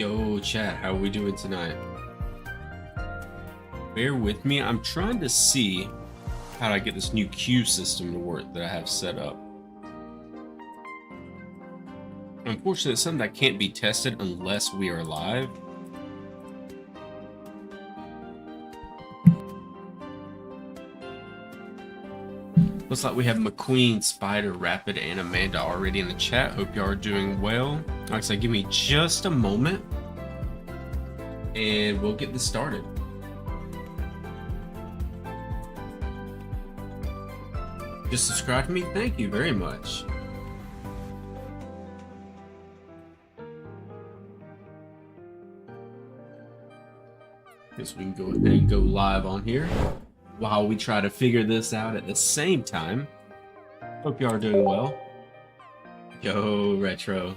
Yo, chat, how are we doing tonight? Bear with me, I'm trying to see how to get this new queue system to work that I have set up. Unfortunately, it's something that can't be tested unless we are live. Looks like we have McQueen, Spider, Rapid, and Amanda already in the chat. Hope you are doing well. Like I said, give me just a moment and we'll get this started. Just subscribe to me. Thank you very much. Guess we can go ahead and go live on here while we try to figure this out at the same time. Hope you are doing well. Yo, Retro.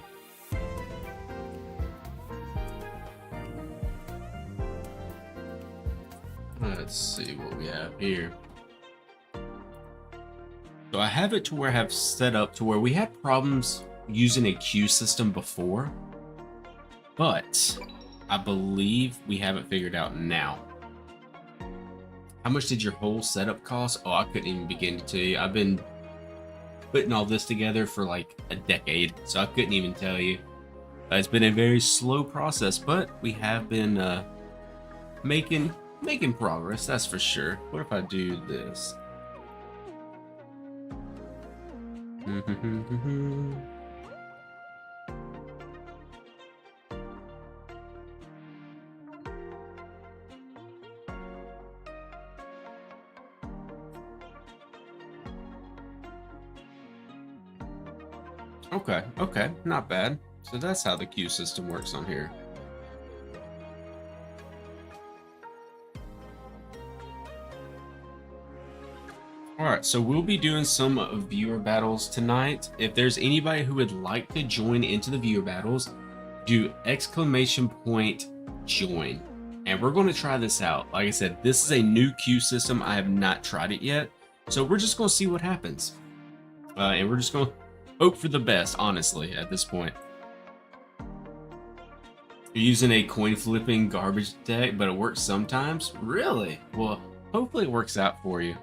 Let's see what we have here. So I have it to where I have set up to where we had problems using a queue system before, but I believe we have it figured out now. How much did your whole setup cost? Oh, I couldn't even begin to tell you. I've been putting all this together for like a decade, so I couldn't even tell you. It's been a very slow process, but we have been making progress, that's for sure. What if I do this? Okay, not bad. So that's how the queue system works on here. Alright, so we'll be doing some viewer battles tonight. If there's anybody who would like to join into the viewer battles, do !join. And we're going to try this out. Like I said, this is a new queue system. I have not tried it yet. So we're just going to see what happens. And we're just going to hope for the best, honestly, at this point. You're using a coin flipping garbage deck, but it works sometimes? Really? Well, hopefully it works out for you.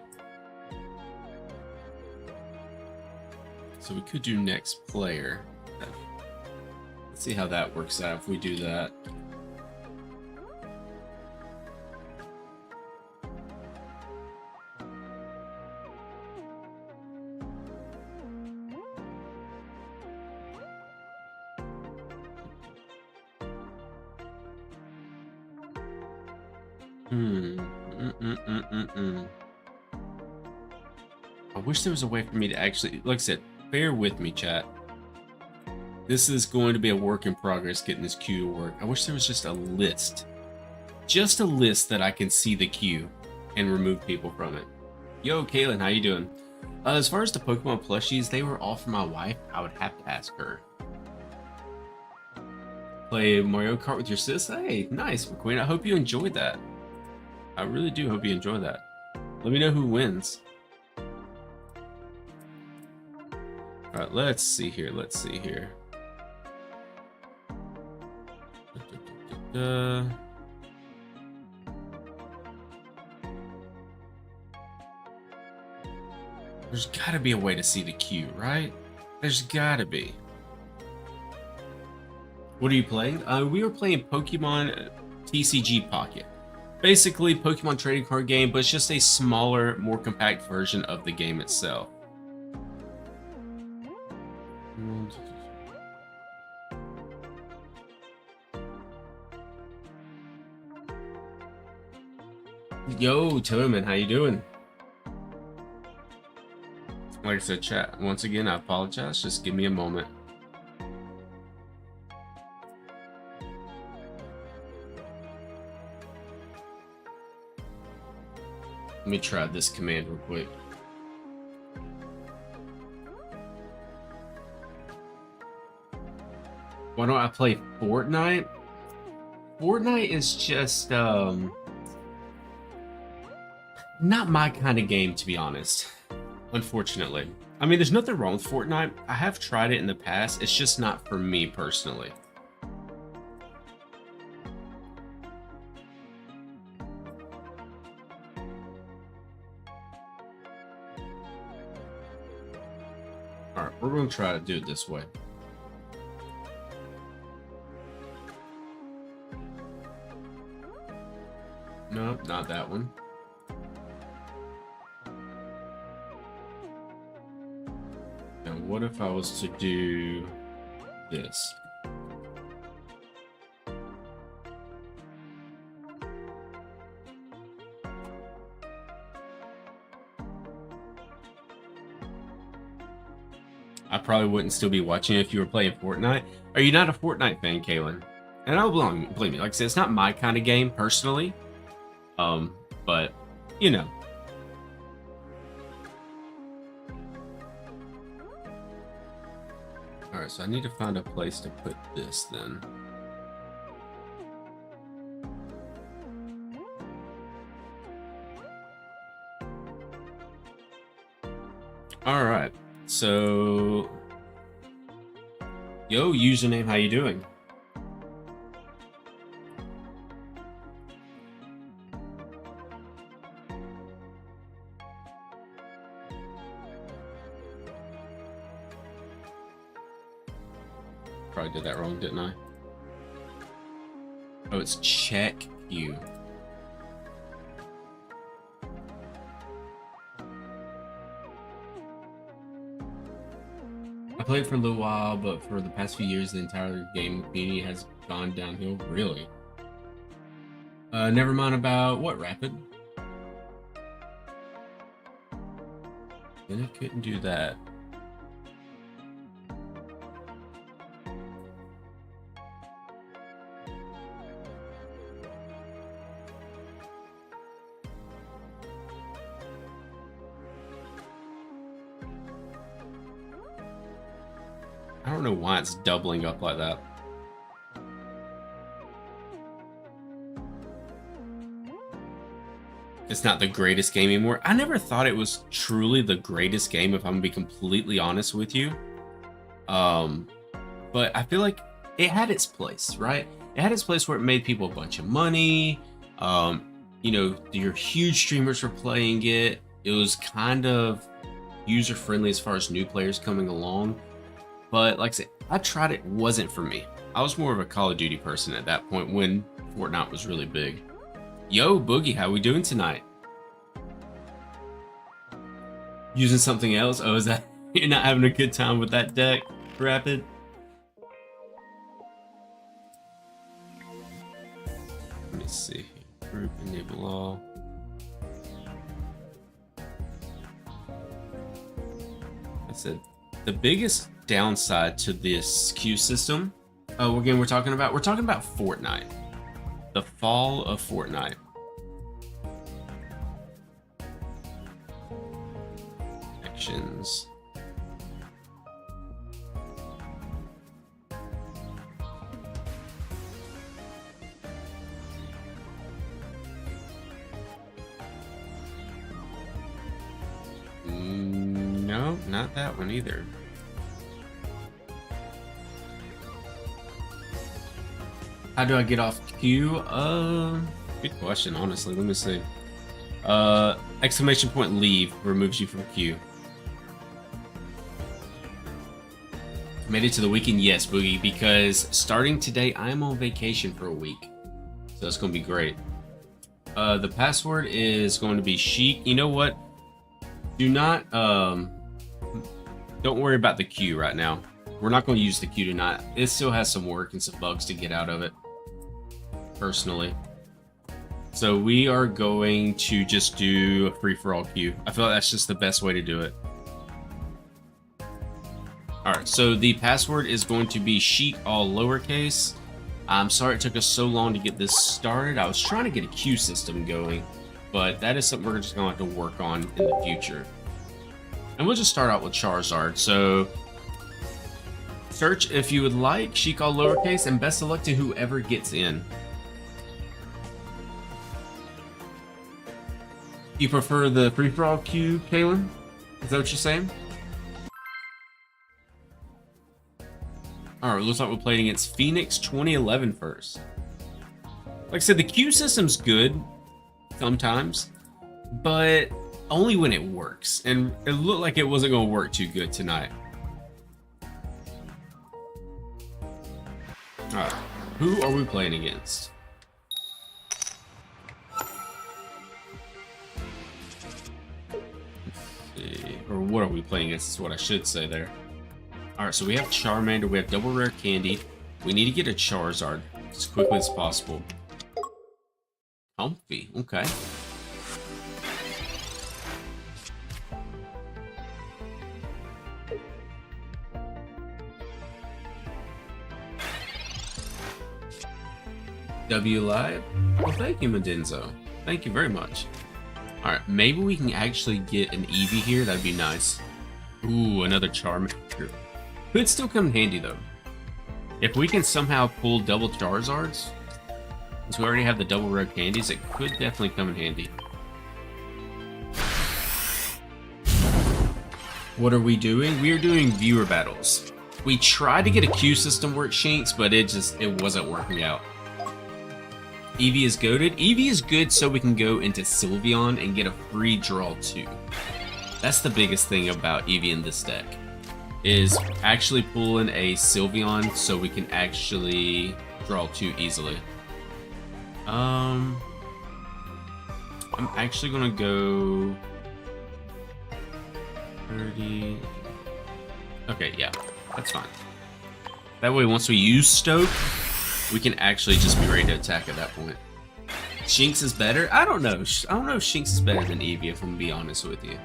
So we could do next player. Let's see how that works out if we do that. I wish there was a way for me to actually, like I said, bear with me, chat. This is going to be a work in progress getting this queue to work. I wish there was just a list that I can see the queue and remove people from it. Yo, Kaylin, how you doing? As far as the Pokemon plushies, they were all for my wife. I would have to ask her. Play Mario Kart with your sis? Hey, nice, McQueen. I hope you enjoyed that. I really do hope you enjoy that. Let me know who wins. Alright, let's see here. There's gotta be a way to see the queue, right? There's gotta be. What are you playing? We were playing Pokémon TCG Pocket. Basically, Pokemon trading card game, but it's just a smaller, more compact version of the game itself. Yo, Tillman, how you doing? Like I said, chat, once again, I apologize. Just give me a moment. Let me try this command real quick. Why don't I play Fortnite? Fortnite is just, not my kind of game, to be honest. Unfortunately. I mean, there's nothing wrong with Fortnite. I have tried it in the past. It's just not for me personally. Alright, we're going to try to do it this way. Nope, not that one. Now, what if I was to do this? I probably wouldn't still be watching if you were playing Fortnite. Are you not a Fortnite fan, Kaylin? And I don't blame you. Like I said, it's not my kind of game personally. But you know. Alright, so I need to find a place to put this then. Alright, so yo, username, how you doing? Probably did that wrong, didn't I? Oh, it's check you. I played for a little while, but for the past few years, the entire game community has gone downhill. Really? Never mind about what, Rapid? Then I couldn't do that. I don't know why it's doubling up like that. It's not the greatest game anymore. I never thought it was truly the greatest game, if I'm gonna be completely honest with you. But I feel like it had its place, right? It had its place where it made people a bunch of money. You know, your huge streamers were playing it. It was kind of user-friendly as far as new players coming along. But like I said, I tried it, wasn't for me. I was more of a Call of Duty person at that point when Fortnite was really big. Yo, Boogie, how we doing tonight? Using something else? Oh, is that you're not having a good time with that deck, Rapid? Let me see. Group enable all. I said the biggest downside to this queue system. Oh, again, we're talking about Fortnite. The fall of Fortnite. Actions. No, not that one either. How do I get off queue? Good question, honestly. Let me see. Exclamation point leave removes you from queue. Made it to the weekend? Yes, Boogie, because starting today, I'm on vacation for a week. So it's going to be great. The password is going to be chic. You know what? Do not, don't worry about the queue right now. We're not going to use the queue tonight. It still has some work and some bugs to get out of it, personally. So we are going to just do a free-for-all queue. I feel like that's just the best way to do it. Alright, so the password is going to be chic, all lowercase. I'm sorry it took us so long to get this started. I was trying to get a queue system going, but that is something we're just going to have to work on in the future. And we'll just start out with Charizard. So search if you would like, chic, all lowercase, and best of luck to whoever gets in. You prefer the free-for-all queue, Kaylin? Is that what you're saying? Alright, looks like we're playing against Phoenix 2011 first. Like I said, the queue system's good sometimes, but only when it works. And it looked like it wasn't going to work too good tonight. Who are we playing against? Let's see. Or what are we playing against is what I should say there. Alright, so we have Charmander, we have Double Rare Candy. We need to get a Charizard as quickly as possible. Comfy, okay. W Live? Well, thank you, Medenzo. Thank you very much. Alright, maybe we can actually get an Eevee here. That'd be nice. Ooh, another Charmander. Could still come in handy, though. If we can somehow pull double Charizards, since we already have the double rare candies, it could definitely come in handy. What are we doing? We are doing viewer battles. We tried to get a queue system work, Shinx, but it wasn't working out. Eevee is goated. Eevee is good so we can go into Sylveon and get a free draw 2. That's the biggest thing about Eevee in this deck, is actually pulling a Sylveon so we can actually draw 2 easily. I'm actually gonna go 30. Okay, yeah, that's fine. That way, once we use Stoke, we can actually just be ready to attack at that point. Shinx is better? I don't know. I don't know if Shinx is better than Eevee, if I'm gonna be honest with you.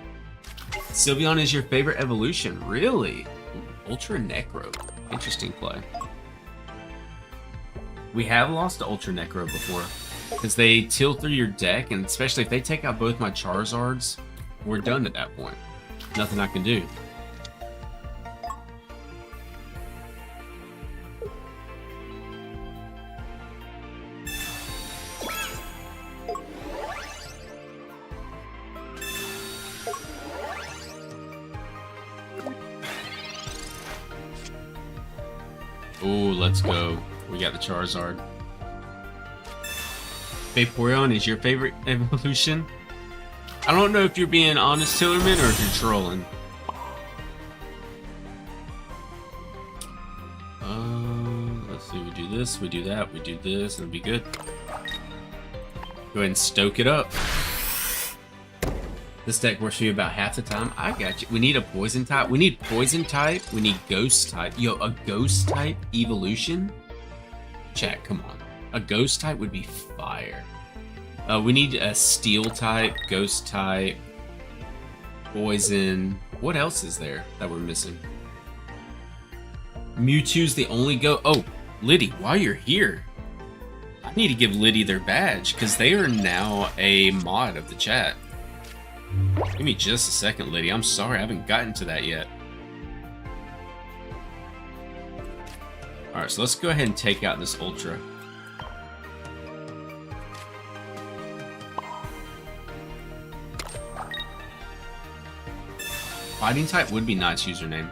Sylveon is your favorite evolution? Really? Ooh, Ultra Necro. Interesting play. We have lost to Ultra Necro before, because they till through your deck, and especially if they take out both my Charizards, we're done at that point. Nothing I can do. Ooh, let's go. We got the Charizard. Vaporeon is your favorite evolution? I don't know if you're being honest, Tillerman, or if you're trolling. Let's see, we do this, we do that, we do this, and it'll be good. Go ahead and stoke it up. This deck works for you about half the time. I got you. We need a poison type. We need poison type. We need ghost type. Yo, a ghost type evolution? Chat, come on. A ghost type would be fire. We need a steel type, ghost type, poison. What else is there that we're missing? Mewtwo's the only go. Oh, Liddy, while you're here, I need to give Liddy their badge because they are now a mod of the chat. Give me just a second, Liddy. I'm sorry, I haven't gotten to that yet. Alright, so let's go ahead and take out this Ultra. Fighting type would be nice username.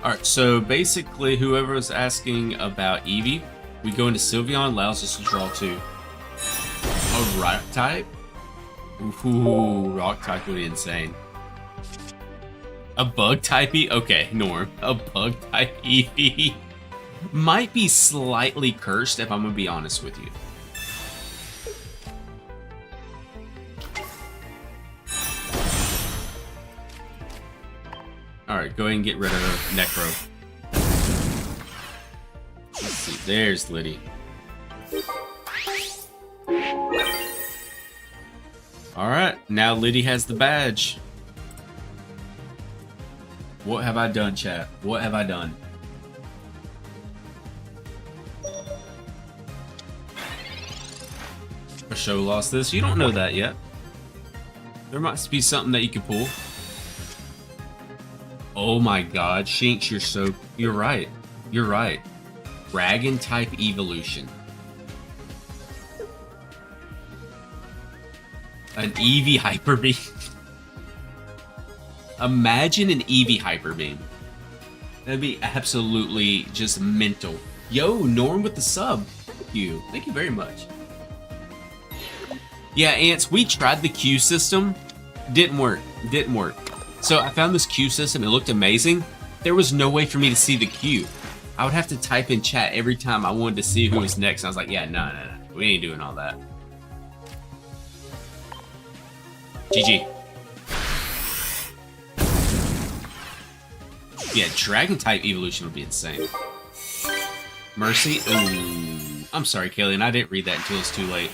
Alright, so basically whoever is asking about Eevee, we go into Sylveon, allows us to draw 2. A rock type? Ooh, rock type would be insane. A bug type Eevee? Okay, Norm. A bug type Eevee might be slightly cursed if I'm gonna be honest with you. Alright, go ahead and get rid of Necro. Let's see, there's Liddy. Alright, now Liddy has the badge. What have I done, chat? What have I done? A show lost this? You don't know that yet. There must be something that you can pull. Oh my god, Shinx, you're right. You're right. Dragon type evolution. An Eevee Hyper Beam. Imagine an Eevee Hyper Beam. That'd be absolutely just mental. Yo, Norm with the sub. Thank you. Thank you very much. Yeah, Ants, we tried the queue system. Didn't work. Didn't work. So I found this queue system. It looked amazing. There was no way for me to see the queue. I would have to type in chat every time I wanted to see who was next. I was like, yeah, no, we ain't doing all that. GG. Yeah, dragon type evolution would be insane. Mercy. Ooh. I'm sorry, Kaylee, I didn't read that until it's too late.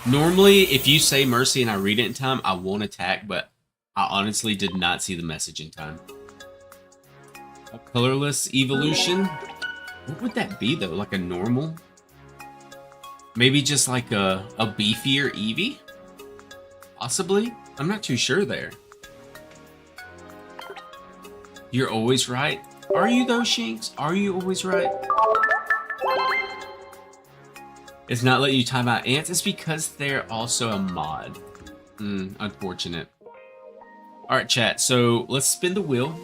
Normally, if you say Mercy and I read it in time, I won't attack, but I honestly did not see the message in time. A colorless evolution? What would that be, though? Like a normal? Maybe just like a beefier Eevee? Possibly? I'm not too sure there. You're always right. Are you, though, Shinx? Are you always right? It's not letting you time out ants. It's because they're also a mod. Unfortunate. Alright, chat. So let's spin the wheel.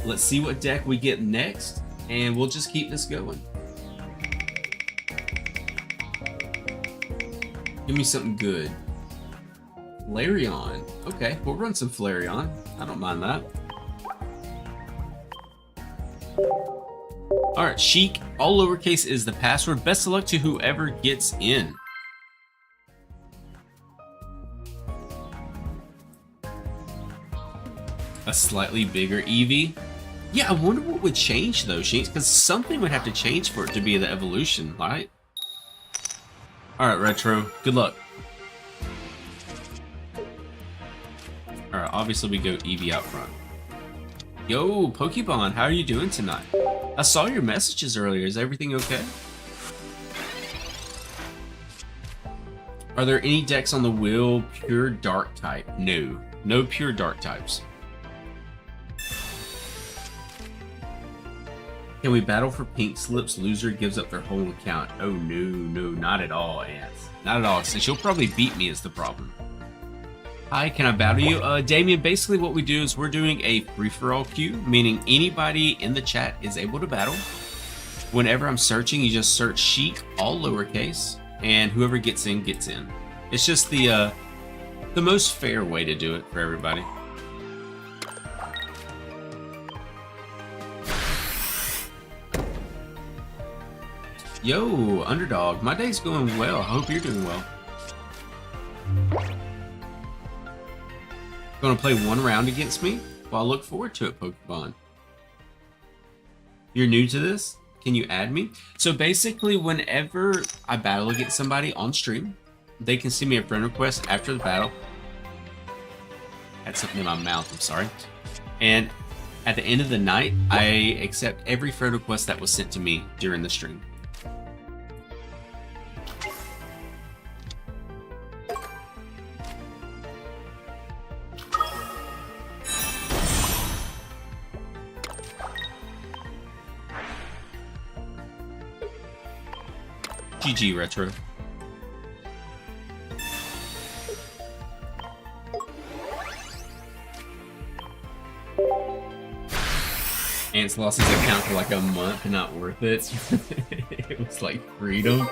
Let's see what deck we get next. And we'll just keep this going. Give me something good. Flareon. Okay, we'll run some Flareon. I don't mind that. Alright, Chic, all lowercase is the password. Best of luck to whoever gets in. A slightly bigger Eevee. Yeah, I wonder what would change though, Chic, because something would have to change for it to be the evolution, right? Alright, Retro, good luck. Alright, obviously we go Eevee out front. Yo, Pokemon, how are you doing tonight? I saw your messages earlier. Is everything okay? Are there any decks on the wheel pure dark type? No. No pure dark types. Can we battle for pink slips? Loser gives up their whole account. Oh no, not at all, Ants. Not at all, since you'll probably beat me is the problem. Hi, can I battle you? Damien, basically what we do is we're doing a free-for-all queue, meaning anybody in the chat is able to battle. Whenever I'm searching, you just search Chic, all lowercase, and whoever gets in, gets in. It's just the most fair way to do it for everybody. Yo, Underdog, my day's going well. I hope you're doing well. Gonna play one round against me? Well, I look forward to it, Pokemon. You're new to this? Can you add me? So basically, whenever I battle against somebody on stream, they can send me a friend request after the battle. Had something in my mouth, I'm sorry. And at the end of the night, I accept every friend request that was sent to me during the stream. GG, Retro. Ants lost his account for like a month, not worth it. It was like freedom.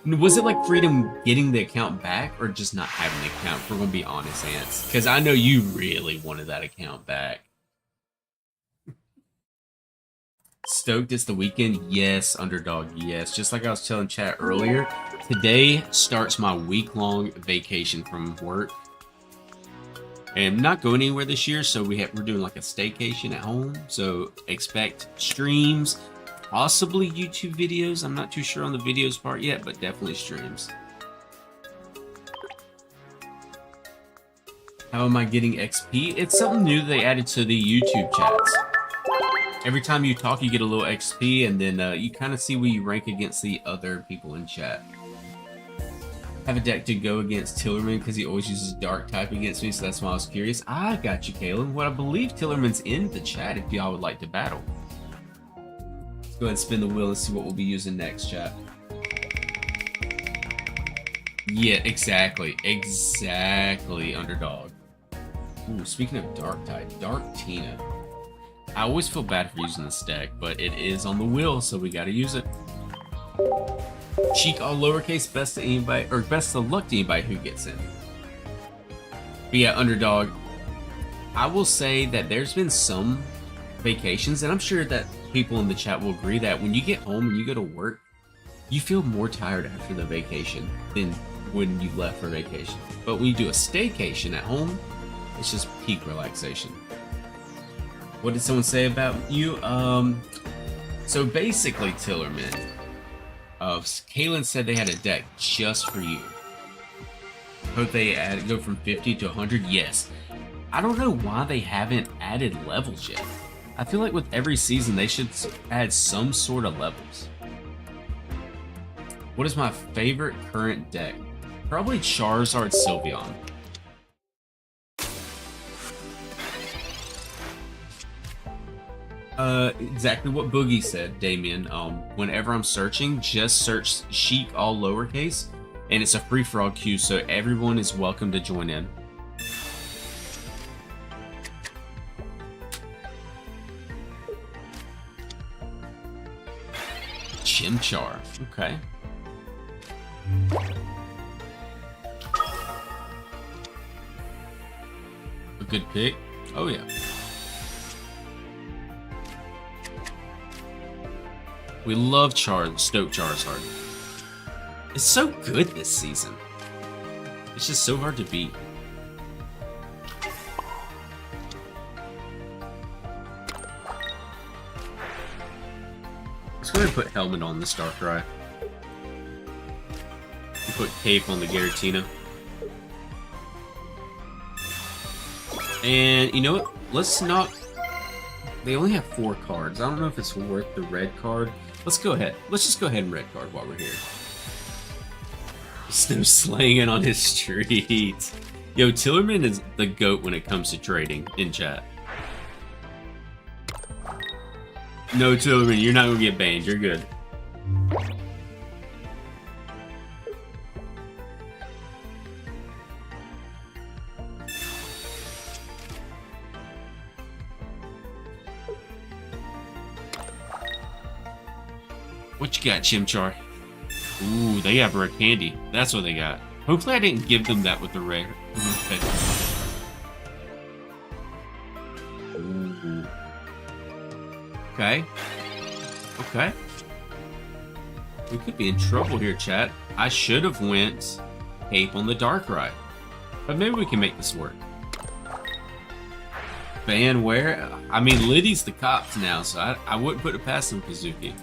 Was it like freedom getting the account back or just not having the account? If we're gonna be honest, Ants. Because I know you really wanted that account back. Stoked it's the weekend? Yes, Underdog, yes. Just like I was telling chat earlier, today starts my week-long vacation from work. And I'm not going anywhere this year, so we're doing like a staycation at home. So expect streams, possibly YouTube videos. I'm not too sure on the videos part yet, but definitely streams. How am I getting XP? It's something new they added to the YouTube chats. Every time you talk, you get a little XP, and then you kind of see where you rank against the other people in chat. Have a deck to go against Tillerman because he always uses dark type against me, so that's why I was curious. I got you, Kalen. Well, I believe Tillerman's in the chat if y'all would like to battle. Let's go ahead and spin the wheel and see what we'll be using next, chat. Yeah, exactly. Exactly, Underdog. Ooh, speaking of dark type, Tina. I always feel bad for using this deck, but it is on the wheel, so we gotta use it. Chic all lowercase, best to anybody, or best of luck to anybody who gets in. But yeah, Underdog, I will say that there's been some vacations, and I'm sure that people in the chat will agree that when you get home and you go to work, you feel more tired after the vacation than when you left for vacation. But when you do a staycation at home, it's just peak relaxation. What did someone say about you? So basically, Tillerman, Kaylin said they had a deck just for you. Hope they go from 50 to 100. Yes. I don't know why they haven't added levels yet. I feel like with every season they should add some sort of levels. What is my favorite current deck? Probably Charizard Sylveon. Exactly what Boogie said, Damien. Whenever I'm searching, just search Sheik all lowercase, and it's a free-for-all queue, so everyone is welcome to join in. Chimchar, okay. A good pick. Oh yeah. We love Stoke Charizard. It's so good this season. It's just so hard to beat. Let's go ahead and put Helmet on this Darkrai. Put Cape on the Giratina. And you know what? Let's not... They only have 4 cards. I don't know if it's worth the red card. Let's go ahead. Let's just go ahead and red card while we're here. Snow slanging on his street. Yo, Tillerman is the GOAT when it comes to trading in chat. No, Tillerman, you're not gonna get banned. You're good. What you got, Chimchar? Ooh, they have rare candy. That's what they got. Hopefully I didn't give them that with the rare. Ooh. Okay. Okay. We could be in trouble here, chat. I should have went Cape on the Darkrai. But maybe we can make this work. Ban where? I mean, Liddy's the cops now, so I wouldn't put it past him, Kazuki.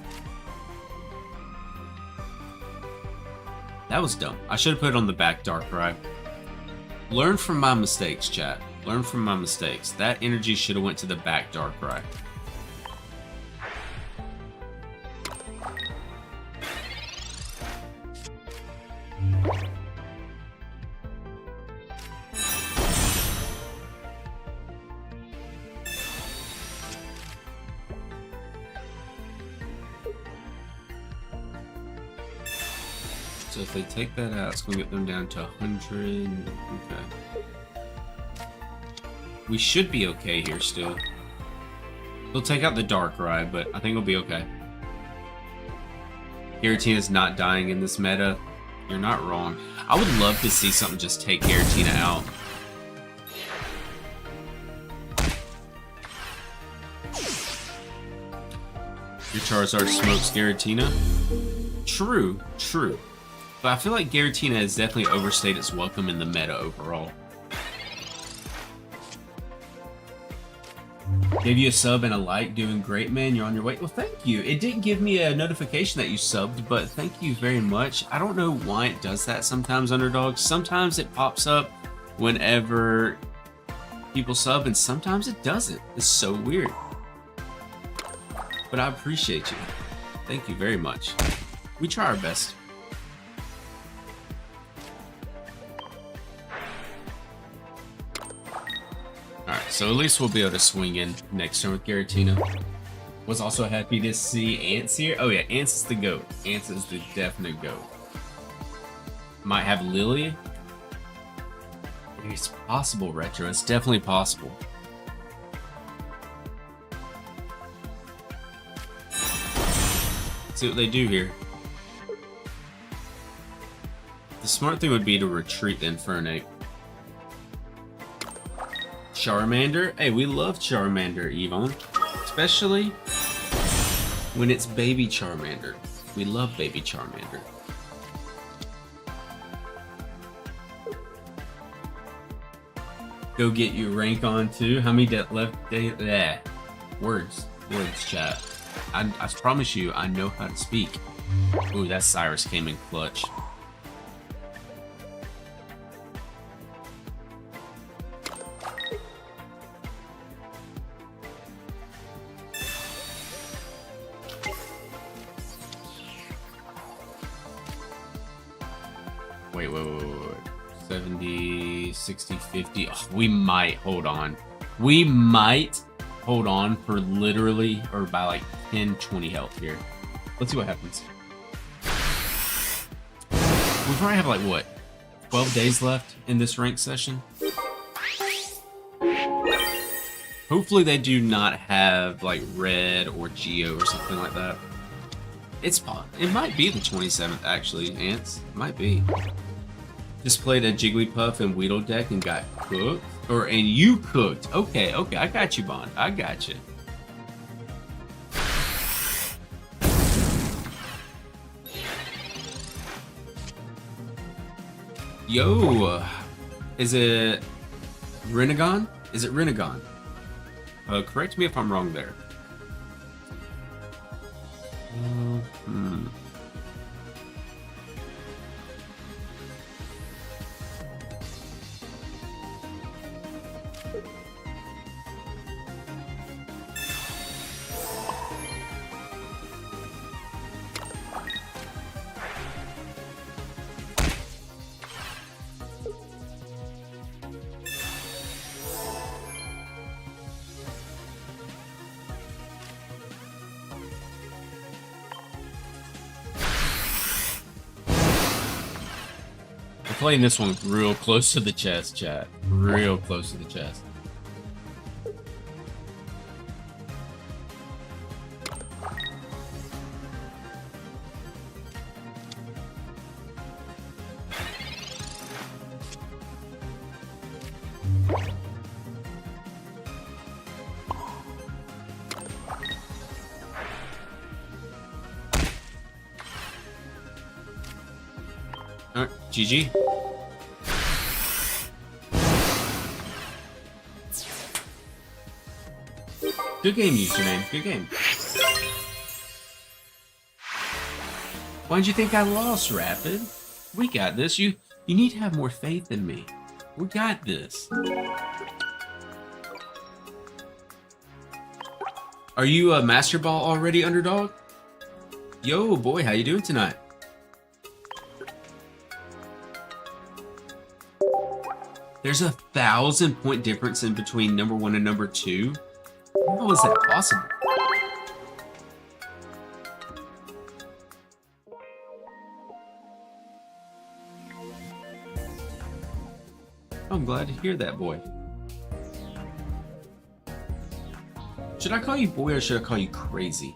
That was dumb. I should have put it on the back Darkrai. Learn from my mistakes, chat. Learn from my mistakes. That energy should have went to the back Darkrai. So if they take that out, it's going to get them down to 100. Okay. We should be okay here still. They'll take out the Darkrai, but I think it'll be okay. Giratina's not dying in this meta. You're not wrong. I would love to see something just take Giratina out. Your Charizard smokes Giratina. True, true. But I feel like Giratina has definitely overstayed its welcome in the meta overall. Gave you a sub and a like, doing great, man. You're on your way. Well, thank you. It didn't give me a notification that you subbed, but thank you very much. I don't know why it does that sometimes, Underdog. Sometimes it pops up whenever people sub, and sometimes it doesn't. It's so weird. But I appreciate you. Thank you very much. We try our best. Alright, so at least we'll be able to swing in next turn with Giratina. Was also happy to see Ants here. Oh yeah, Ants is the GOAT. Ants is the definite GOAT. Might have Lily. It's possible, Retro. It's definitely possible. Let's see what they do here. The smart thing would be to retreat the Infernape. Charmander. Hey, we love Charmander, Yvonne. Especially when it's baby Charmander. We love baby Charmander. Go get your rank on too. How many left? Words, chat. I promise you, I know how to speak. Ooh, that Cyrus came in clutch. Wait. 70, 60, 50. Oh, we might hold on. We might hold on for literally, or by like 10, 20 health here. Let's see what happens. We probably have like, what, 12 days left in this rank session? Hopefully they do not have like red or Geo or something like that. It might be the 27th actually, Ants. It might be. Just played a Jigglypuff and Weedle deck and got cooked? And you cooked. Okay, I got you, Bond. I got you. Yo, is it Renegon? Is it Renegon? Correct me if I'm wrong there. Playing this one real close to the chest, chat. Real close to the chest. Alright, GG. Good game, username. Good game. Why'd you think I lost, Rapid? We got this. You need to have more faith in me. We got this. Are you a Master Ball already, Underdog? Yo, boy, how you doing tonight? There's a 1,000-point difference in between number 1 and number 2. How is that possible? I'm glad to hear that, boy. Should I call you boy or should I call you crazy?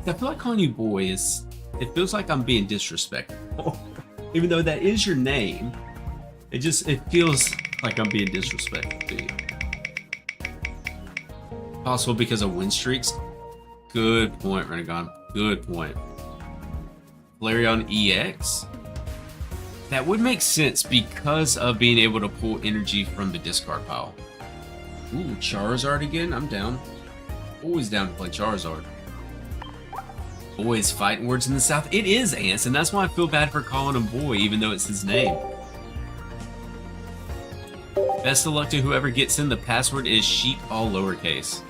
I feel like calling you boy it feels like I'm being disrespectful. Even though that is your name, it feels like I'm being disrespectful to you. Possible because of win streaks? Good point, Renegon. Good point. Flareon EX? That would make sense because of being able to pull energy from the discard pile. Ooh, Charizard again? I'm down. Always down to play Charizard. Boys fighting words in the South. It is Ants, and that's why I feel bad for calling him boy, even though it's his name. Best of luck to whoever gets in. The password is sheep all lowercase.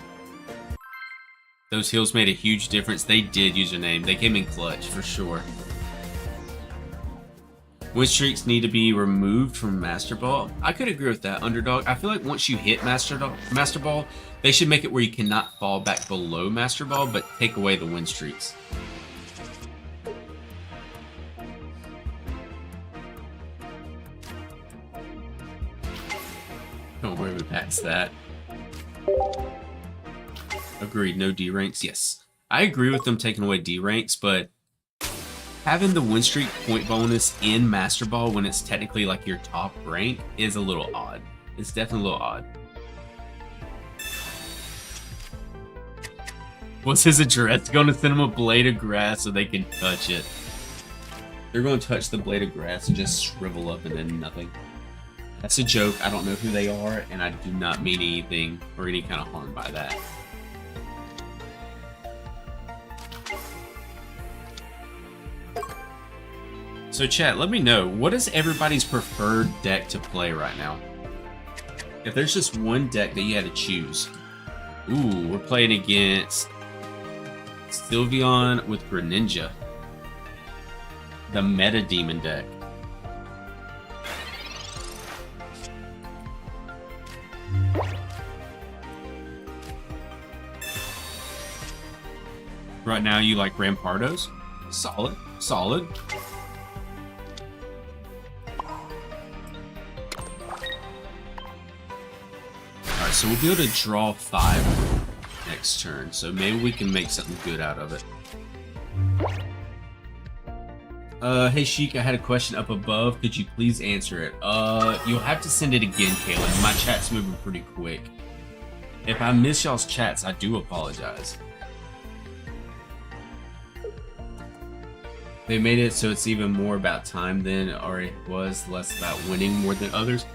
Those heals made a huge difference. They did, username. They came in clutch, for sure. Win streaks need to be removed from Master Ball. I could agree with that, Underdog. I feel like once you hit Master Ball, they should make it where you cannot fall back below Master Ball, but take away the win streaks. Don't worry past that. Agreed, no D ranks. Yes, I agree with them taking away D ranks, but having the win streak point bonus in Master Ball when it's technically like your top rank is a little odd. It's definitely a little odd. What's his address? Going to send him a blade of grass so they can touch it. They're going to touch the blade of grass and just shrivel up and then nothing. That's a joke. I don't know who they are, and I do not mean anything or any kind of harm by that. So chat, let me know, what is everybody's preferred deck to play right now? If there's just one deck that you had to choose. Ooh, we're playing against Sylveon with Greninja. The Meta Demon deck. Right now you like Rampardos? Solid, solid. Alright, so we'll be able to draw 5 next turn, so maybe we can make something good out of it. Hey Sheik, I had a question up above. Could you please answer it? You'll have to send it again, Kaylin. My chat's moving pretty quick. If I miss y'all's chats, I do apologize. They made it so it's even more about time than it already was, less about winning more than others.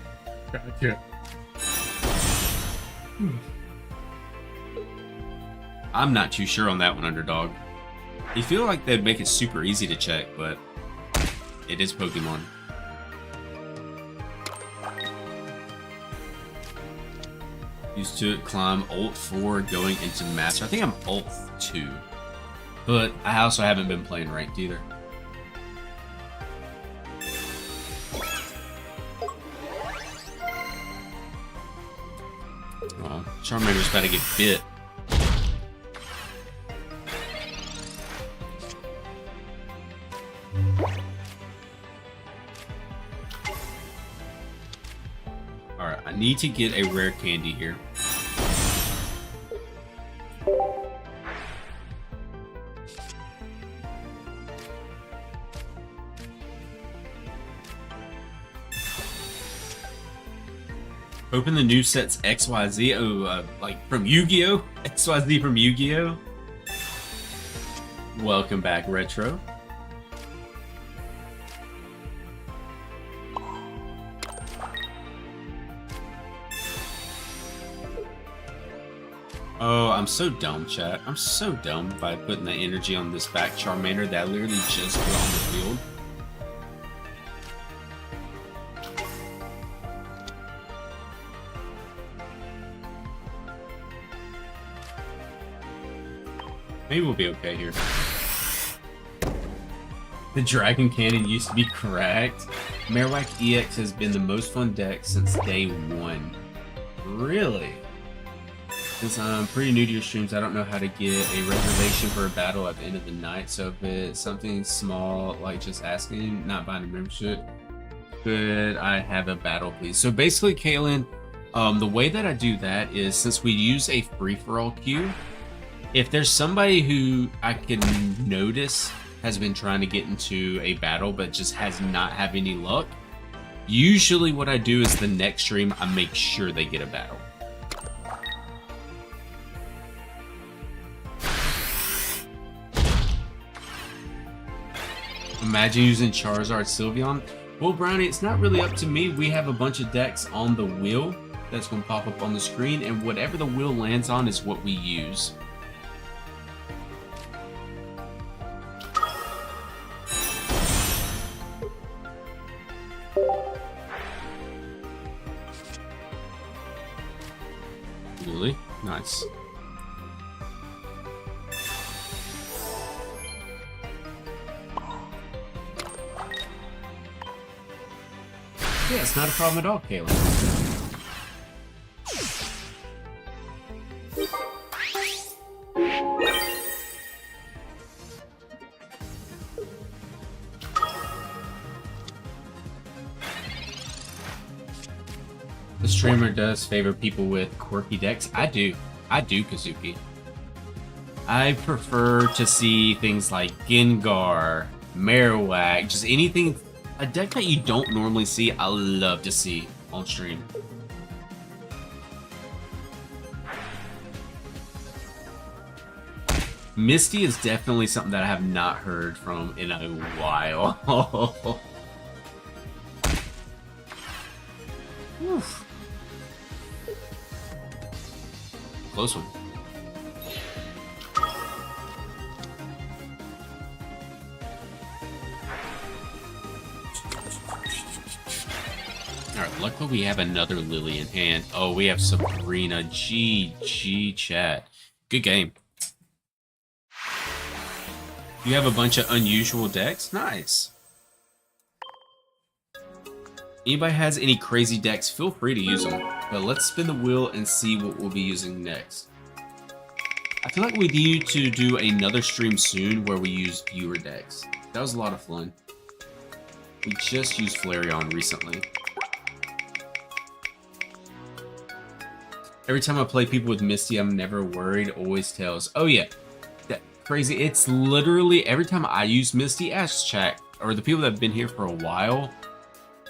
Gotcha. I'm not too sure on that one, Underdog. You feel like they'd make it super easy to check, but it is Pokemon. Used to it, climb Ult 4 going into Master. I think I'm Ult 2. But I also haven't been playing ranked either. Charmander's about to get bit. Alright, I need to get a rare candy here. Open the new sets XYZ. Oh, like from Yu-Gi-Oh? XYZ from Yu-Gi-Oh? Welcome back, Retro. Oh, I'm so dumb, chat. I'm so dumb by putting the energy on this back Charmander that I literally just put on the field. Maybe we'll be okay here. The Dragon Cannon used to be cracked. Marowak EX has been the most fun deck since day one. Really? Since I'm pretty new to your streams, I don't know how to get a reservation for a battle at the end of the night. So if it's something small, like just asking, not buying a membership, could I have a battle, please? So basically, Kaylin, the way that I do that is since we use a free-for-all queue, if there's somebody who I can notice has been trying to get into a battle but just has not had any luck, usually what I do is the next stream I make sure they get a battle. Imagine using Charizard Sylveon. Well, Brownie, it's not really up to me. We have a bunch of decks on the wheel that's going to pop up on the screen, and whatever the wheel lands on is what we use. Really? Nice. Yeah, it's not a problem at all, Kaylin. The streamer does favor people with quirky decks. I do, Kazuki. I prefer to see things like Gengar, Marowak, just anything, a deck that you don't normally see, I love to see on stream. Misty is definitely something that I have not heard from in a while. Oof. Close one. Alright, luckily we have another Lily in hand. Oh, we have Sabrina. GG chat. Good game. You have a bunch of unusual decks? Nice. Anybody has any crazy decks, feel free to use them. But let's spin the wheel and see what we'll be using next. I feel like we need to do another stream soon where we use viewer decks. That was a lot of fun. We just used Flareon recently. Every time I play people with Misty, I'm never worried, always tails. Oh yeah, that crazy. It's literally every time I use Misty, ask chat, or the people that have been here for a while,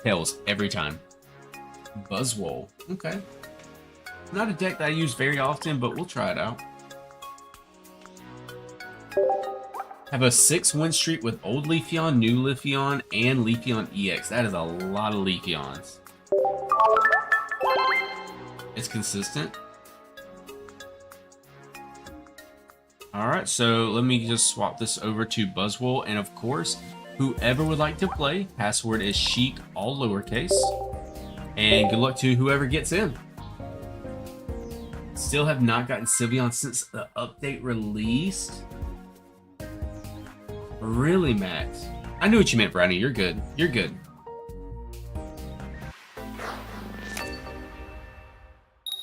tails every time. Buzzwole, okay. Not a deck that I use very often, but we'll try it out. Have a 6-win streak with old Leafeon, new Leafeon, and Leafeon EX. That is a lot of Leafeons. It's consistent. Alright, so let me just swap this over to Buzzwole, and of course, whoever would like to play, password is Chic, all lowercase. And good luck to whoever gets in. Still have not gotten Sylveon since the update released. Really, Max? I knew what you meant, Brownie. You're good. You're good.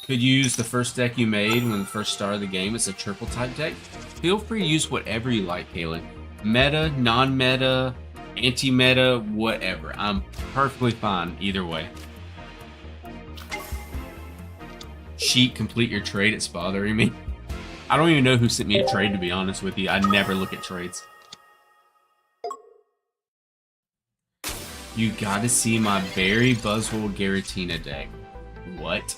Could use the first deck you made when the first started the game. It's a triple type deck. Feel free to use whatever you like, Kaylin. Meta, non-meta, anti-meta, whatever. I'm perfectly fine either way. Sheet, complete your trade. It's bothering me. I don't even know who sent me a trade, to be honest with you. I never look at trades. You gotta see my Berry Buzzwole Giratina deck. What?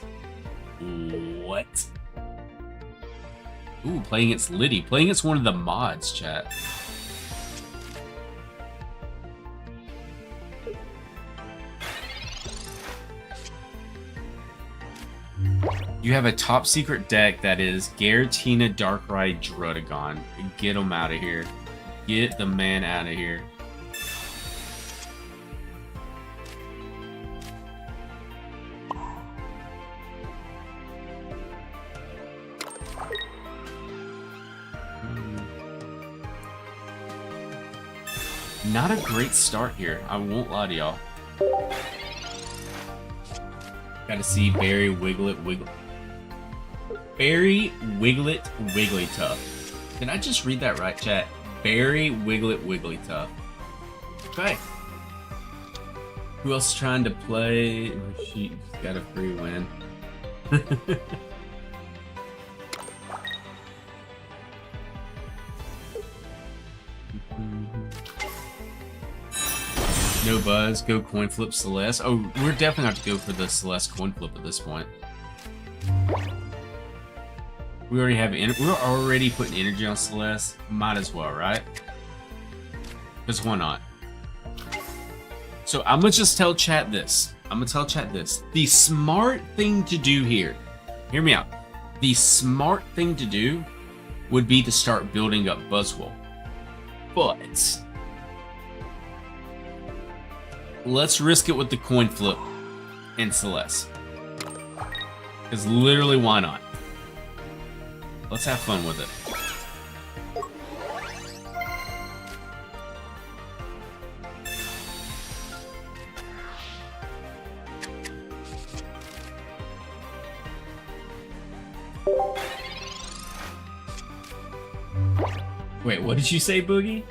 What? Ooh, playing against Liddy. Playing against one of the mods, chat. You have a top secret deck that is Giratina, Darkrai, Druddigon. Get him out of here. Get the man out of here. Not a great start here. I won't lie to y'all. Gotta see Berry, Wiglet, Berry, Wiglet, Wigglytuff. Did I just read that right, chat? Berry, Wiglet, Wigglytuff. Okay. Who else is trying to play? She got a free win. No buzz, go coin flip Celeste. Oh, we're definitely have to go for the Celeste coin flip at this point. We already have, we're already putting energy on Celeste. Might as well, right? Because why not? So I'm gonna just tell chat this. The smart thing to do here, hear me out. The smart thing to do would be to start building up Buzzwole. But let's risk it with the coin flip and Celeste. Because literally, why not? Let's have fun with it. Wait, what did you say, Boogie?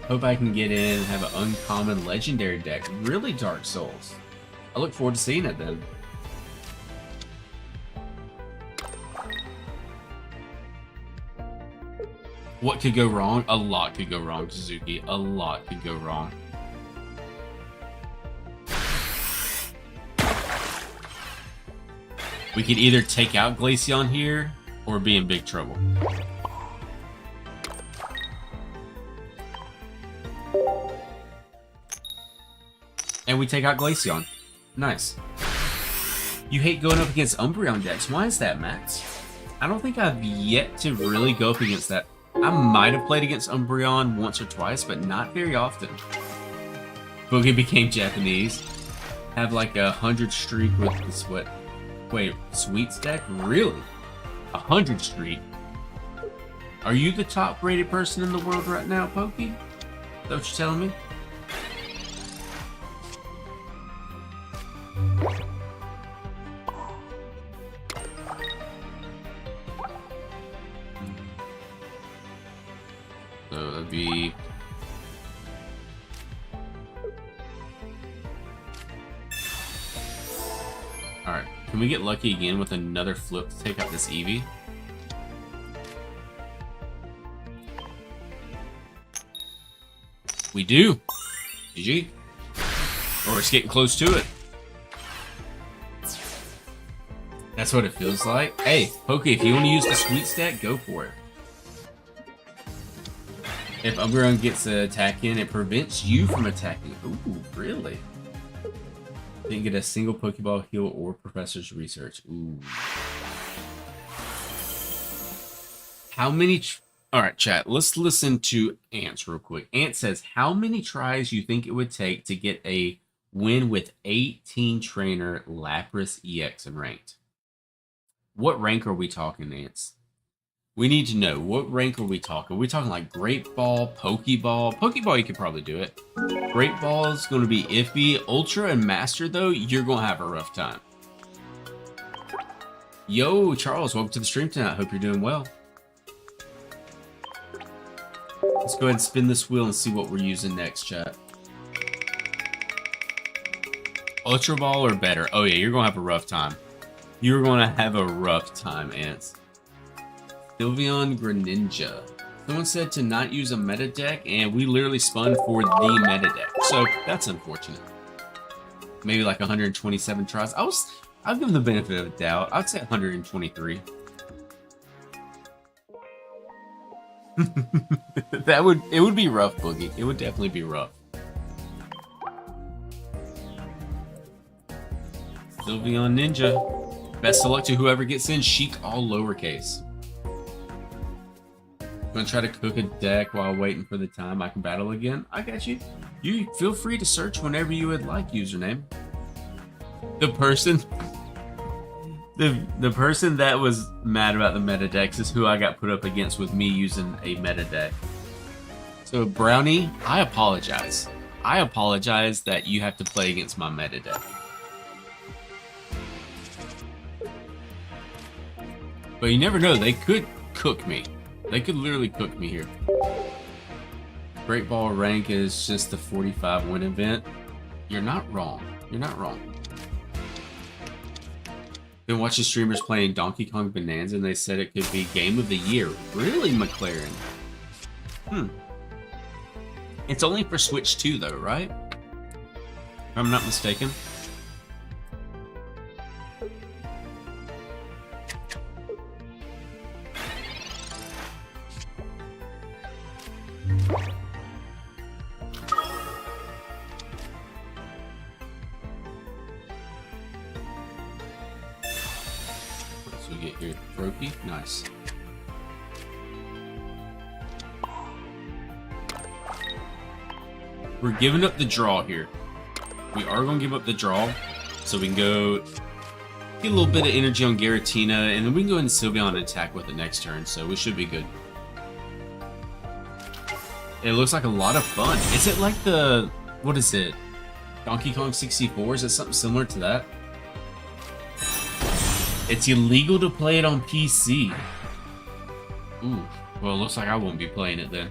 Hope I can get in and have an uncommon legendary deck. Really, Dark Souls. I look forward to seeing it then. What could go wrong? A lot could go wrong, Suzuki. A lot could go wrong. We could either take out Glaceon here or be in big trouble. And we take out Glaceon. Nice. You hate going up against Umbreon decks. Why is that, Max? I don't think I've yet to really go up against that. I might have played against Umbreon once or twice, but not very often. Boogie became Japanese. Have like 100 streak with this what? Wait, Sweets deck? Really? 100 streak? Are you the top rated person in the world right now, Pokey? Is that what you're telling me? So that'd be... Alright, can we get lucky again with another flip to take out this Eevee? We do! GG. Or it's getting close to it. That's what it feels like. Hey, Pokey, if you want to use the sweet stack, go for it. If Umbreon gets an attack in, it prevents you from attacking. Ooh, really? Didn't get a single Pokeball heal or Professor's Research. Ooh. How many... Alright, chat, let's listen to Ants real quick. Ant says, how many tries you think it would take to get a win with 18 trainer Lapras EX and ranked? What rank are we talking, Ants? We need to know, what rank are we talking? Are we talking like Great Ball, Pokeball? Pokeball, you could probably do it. Great Ball is going to be iffy. Ultra and Master, though, you're going to have a rough time. Yo, Charles, welcome to the stream tonight. Hope you're doing well. Let's go ahead and spin this wheel and see what we're using next, chat. Ultra Ball or better? Oh yeah, you're going to have a rough time. You're going to have a rough time, Ants. Sylveon Greninja. Someone said to not use a meta deck, and we literally spun for the meta deck. So that's unfortunate. Maybe like 127 tries. I'll give them the benefit of the doubt. I'd say 123. It would be rough, Boogie. It would definitely be rough. Sylveon Ninja. Best of luck to whoever gets in. Sheik all lowercase. Gonna try to cook a deck while waiting for the time I can battle again. I got you. You feel free to search whenever you would like, username. The person that was mad about the meta decks is who I got put up against with me using a meta deck. So Brownie, I apologize. I apologize that you have to play against my meta deck. But you never know, they could cook me. They could literally cook me here. Great Ball rank is just the 45 win event. You're not wrong. You're not wrong. Been watching streamers playing Donkey Kong Bonanza and they said it could be game of the year. Really, McLaren? It's only for Switch 2 though, right? If I'm not mistaken. So we get here, trophy, nice. We're giving up the draw here. We are going to give up the draw, so we can go get a little bit of energy on Giratina, and then we can go into Sylveon and attack with it next turn, so we should be good. It looks like a lot of fun. Is it like the, what is it? Donkey Kong 64? Is it something similar to that? It's illegal to play it on PC. Ooh, well, it looks like I won't be playing it then.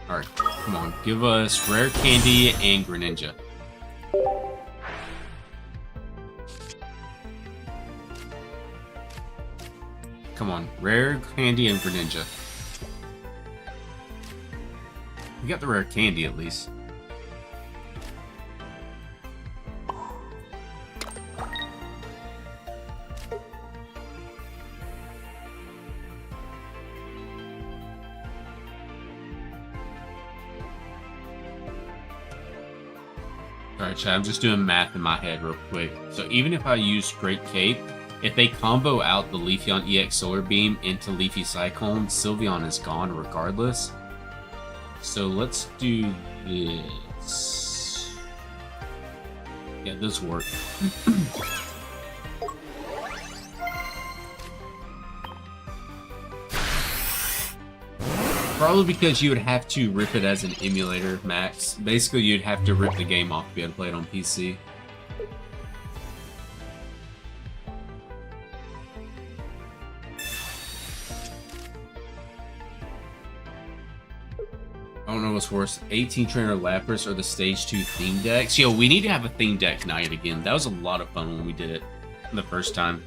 Alright, come on. Give us Rare Candy and Greninja. Come on, Rare Candy and Greninja. We got the Rare Candy at least. Alright, chat, I'm just doing math in my head real quick. So even if I use Great Cape, if they combo out the Leafeon EX Solar Beam into Leafy Cyclone, Sylveon is gone regardless. So let's do this. Yeah, this worked. Probably because you would have to rip it as an emulator, Max. Basically, you'd have to rip the game off to be able to play it on PC. I don't know what's worse, 18 Trainer Lapras or the Stage 2 theme decks. Yo, we need to have a theme deck night again. That was a lot of fun when we did it the first time.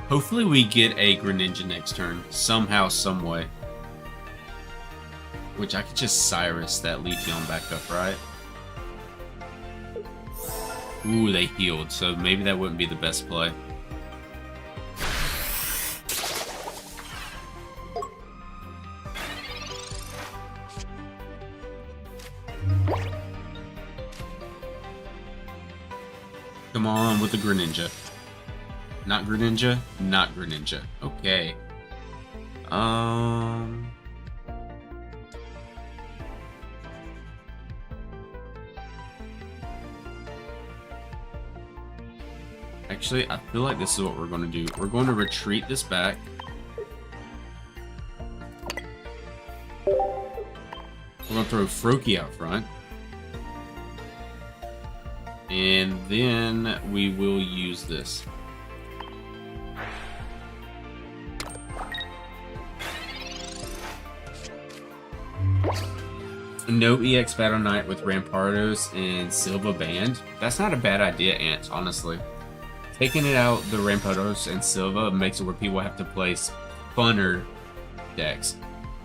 Hopefully we get a Greninja next turn, somehow, someway. Which I could just Cyrus that Leafeon back up, right? Ooh, they healed, so maybe that wouldn't be the best play. Come on with the Greninja. Not Greninja? Not Greninja. Okay. Actually, I feel like this is what we're going to do. We're going to retreat this back. We're going to throw Froakie out front. And then we will use this. No EX Battle Knight with Rampardos and Silva banned. That's not a bad idea, Ants, honestly. Taking it out, the Rampardos and Silva makes it where people have to place funner decks.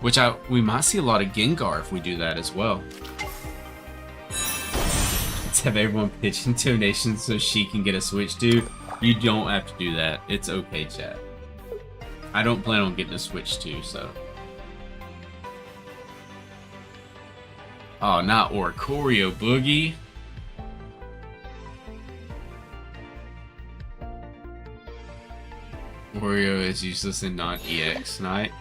Which we might see a lot of Gengar if we do that as well. Let's have everyone pitch donations so she can get a Switch, dude. You don't have to do that. It's okay, chat. I don't plan on getting a Switch too, so. Oh, not Oricorio, Boogie. Oreo is useless and not EX Knight.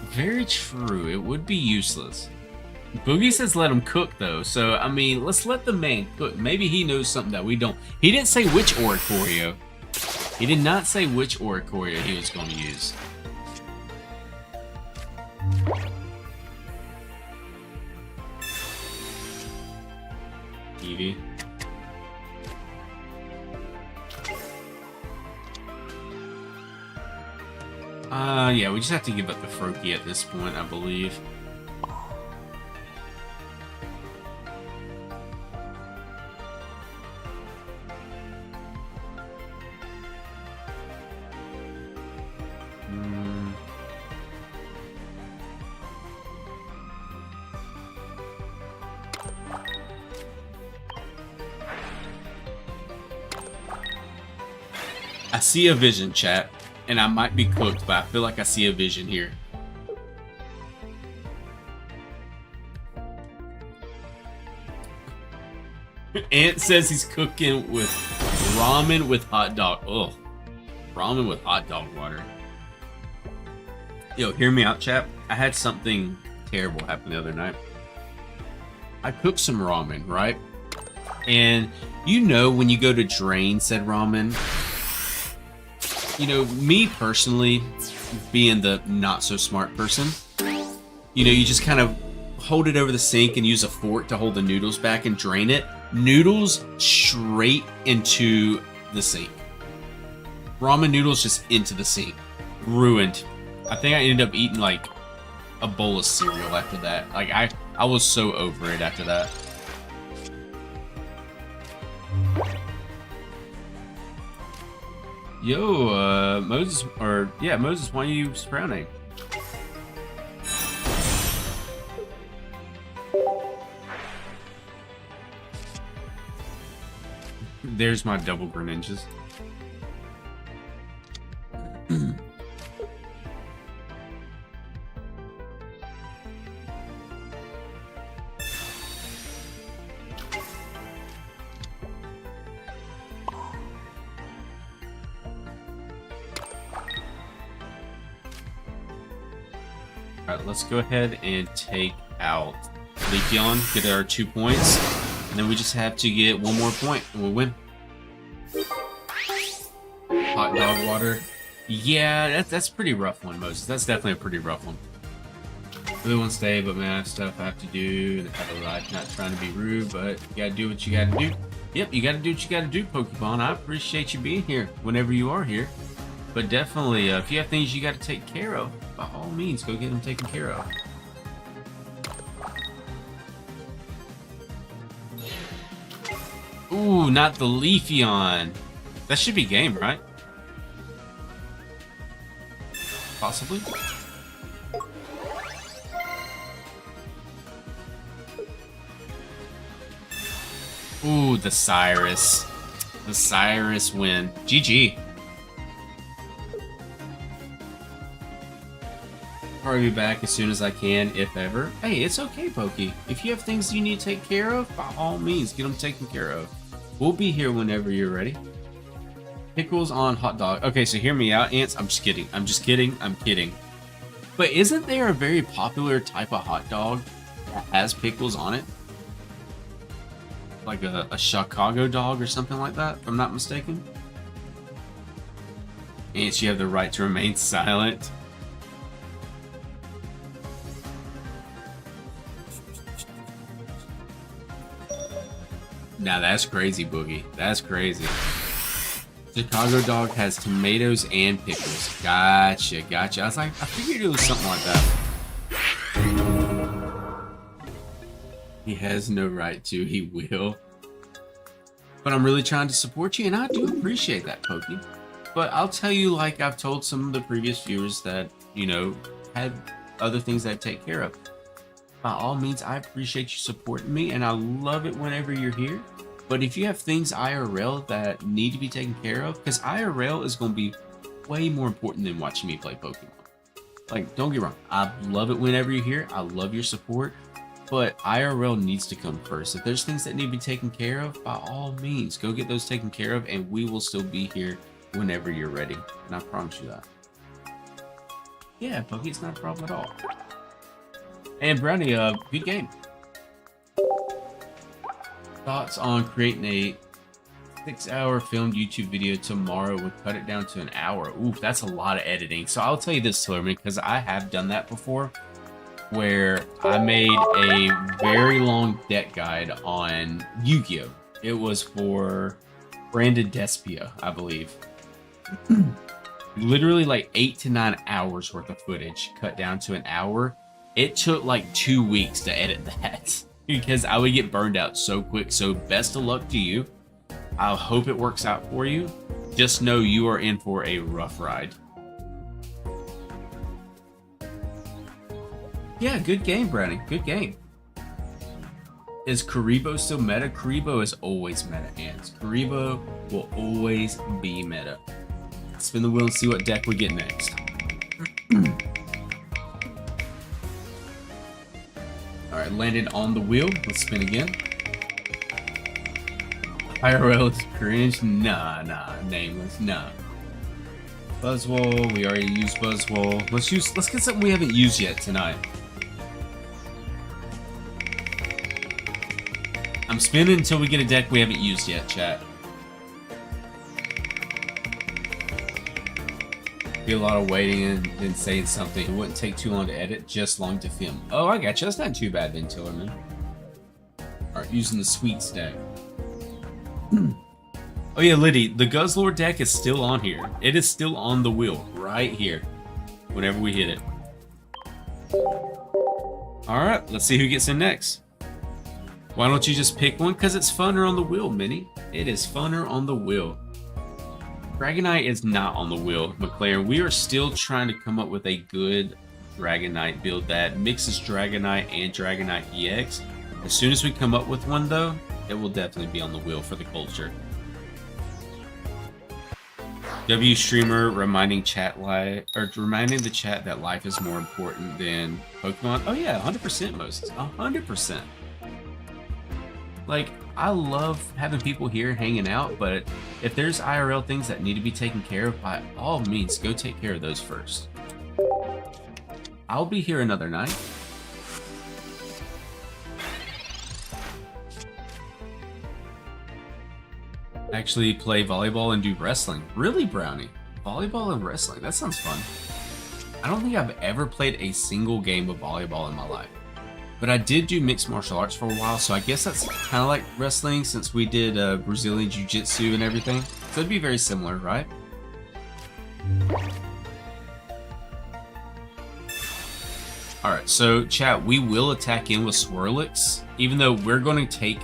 Very true. It would be useless. Boogie says let him cook, though. So, I mean, let's let the man cook. Maybe he knows something that we don't. He didn't say which Oricorio. He did not say which Oricorio he was going to use. Eevee. Yeah, we just have to give up the Froakie at this point, I believe. I see a vision, chat, and I might be cooked, but I feel like I see a vision here. Ant says he's cooking with ramen with hot dog. Ugh. Ramen with hot dog water. Yo, hear me out, chat. I had something terrible happen the other night. I cooked some ramen, right? And you know when you go to drain said ramen, you know, me personally, being the not so smart person, you know, you just kind of hold it over the sink and use a fork to hold the noodles back and drain it. Noodles straight into the sink. Ramen noodles just into the sink. Ruined. I think I ended up eating like a bowl of cereal after that. Like I was so over it after that. Yo, Moses, Moses, why are you frowning? There's my double greninjas. Alright, let's go ahead and take out Leafeon, get our 2 points, and then we just have to get 1 more point and we'll win. Hot dog water. Yeah, that's a pretty rough one, Moses. That's definitely a pretty rough one. Really want to stay, but man, I have stuff I have to do and I have a lot. Not trying to be rude, but you gotta do what you gotta do. Yep, you gotta do what you gotta do, Pokemon. I appreciate you being here whenever you are here. But definitely, if you have things you gotta take care of, by all means, go get them taken care of. Ooh, not the Leafeon. That should be game, right? Possibly. Ooh, the Cyrus. The Cyrus win. GG. Probably be back as soon as I can, if ever. Hey, it's okay, Pokey. If you have things you need to take care of, by all means, get them taken care of. We'll be here whenever you're ready. Pickles on hot dog. Okay, so hear me out, Ants. I'm just kidding. I'm just kidding. I'm kidding. But isn't there a very popular type of hot dog that has pickles on it? Like a Chicago dog or something like that, if I'm not mistaken. Ants, you have the right to remain silent. Now that's crazy, Boogie. That's crazy. Chicago dog has tomatoes and pickles. Gotcha, gotcha. I was like, I figured it was something like that. He has no right to. He will. But I'm really trying to support you, and I do appreciate that, Pokey. But I'll tell you, like I've told some of the previous viewers that, you know, had other things that I take care of. By all means, I appreciate you supporting me, and I love it whenever you're here. But if you have things IRL that need to be taken care of, because IRL is going to be way more important than watching me play Pokemon. Like, don't get me wrong, I love it whenever you're here. I love your support, but IRL needs to come first. If there's things that need to be taken care of, by all means, go get those taken care of, and we will still be here whenever you're ready. And I promise you that. Yeah, Pokey, it's not a problem at all. And Brownie, good game. Thoughts on creating a 6-hour filmed YouTube video tomorrow would cut it down to an hour. Oof, that's a lot of editing. So I'll tell you this, Tillerman, because I have done that before, where I made a very long deck guide on Yu-Gi-Oh! It was for Branded Despia, I believe. Literally like 8 to 9 hours worth of footage cut down to an hour. It took like 2 weeks to edit that because I would get burned out so quick. So best of luck to you. I hope it works out for you. Just know you are in for a rough ride. Yeah, good game, Brownie. Good game. Is Karibo still meta? Karibo is always meta, Ants. Karibo will always be meta. Spin the wheel and see what deck we get next. Alright, landed on the wheel. Let's spin again. IRL is cringe. Nah, nameless. Nah. Buzzwole, we already used Buzzwole. Let's get something we haven't used yet tonight. I'm spinning until we get a deck we haven't used yet, chat. Be a lot of waiting and saying something. It wouldn't take too long to edit, just long to film. Oh, I got you. That's not too bad then, Tillerman. Alright, using the sweets deck. Oh yeah, Liddy, the Guzzlord deck is still on here. It is still on the wheel, right here. Whenever we hit it. Alright, let's see who gets in next. Why don't you just pick one? Because it's funner on the wheel, Minnie. It is funner on the wheel. Dragonite is not on the wheel, McLaren. We are still trying to come up with a good Dragonite build that mixes Dragonite and Dragonite EX. As soon as we come up with one, though, it will definitely be on the wheel for the culture. W streamer reminding reminding the chat that life is more important than Pokemon. Oh yeah, 100% Moses, 100%. Like, I love having people here hanging out, but if there's IRL things that need to be taken care of, by all means, go take care of those first. I'll be here another night. Actually play volleyball and do wrestling. Really, Brownie? Volleyball and wrestling? That sounds fun. I don't think I've ever played a single game of volleyball in my life. But I did do mixed martial arts for a while, so I guess that's kind of like wrestling since we did Brazilian Jiu-Jitsu and everything. So it'd be very similar, right? Alright, so chat, we will attack in with Swirlix, even though we're going to take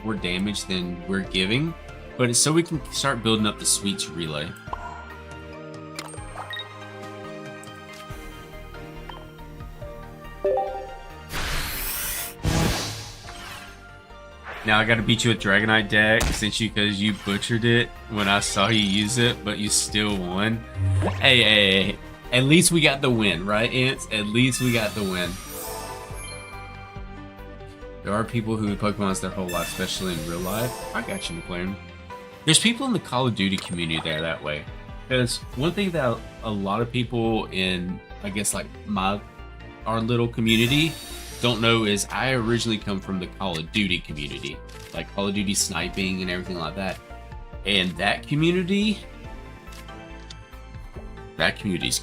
more damage than we're giving, but it's so we can start building up the Sweets relay. Now I gotta beat you with Dragonite deck because you butchered it when I saw you use it, but you still won. Hey, at least we got the win, right, Ants? At least we got the win. There are people who Pokemon's their whole life, especially in real life. I got you, McLaren. There's people in the Call of Duty community that are that way. Because one thing that a lot of people in, I guess, like our little community don't know is I originally come from the Call of Duty community, like Call of Duty sniping and everything like that. And that community's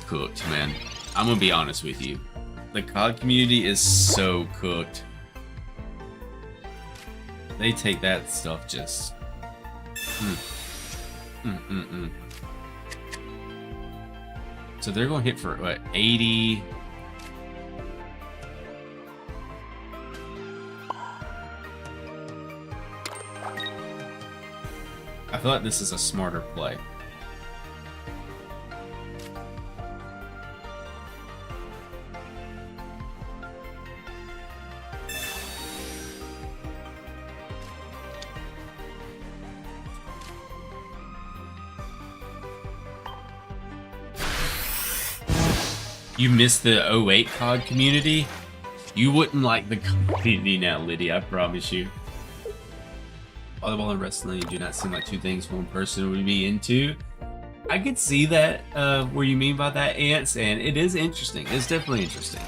cooked, man. I'm gonna be honest with you. The COD community is so cooked. They take that stuff just... So they're gonna hit for, what, 80... I feel like this is a smarter play. You missed the 08 COD community? You wouldn't like the community now, Lydia, I promise you. Volleyball and wrestling do not seem like two things one person would be into. I could see that, where you mean by that, Ants, and it is interesting. It's definitely interesting.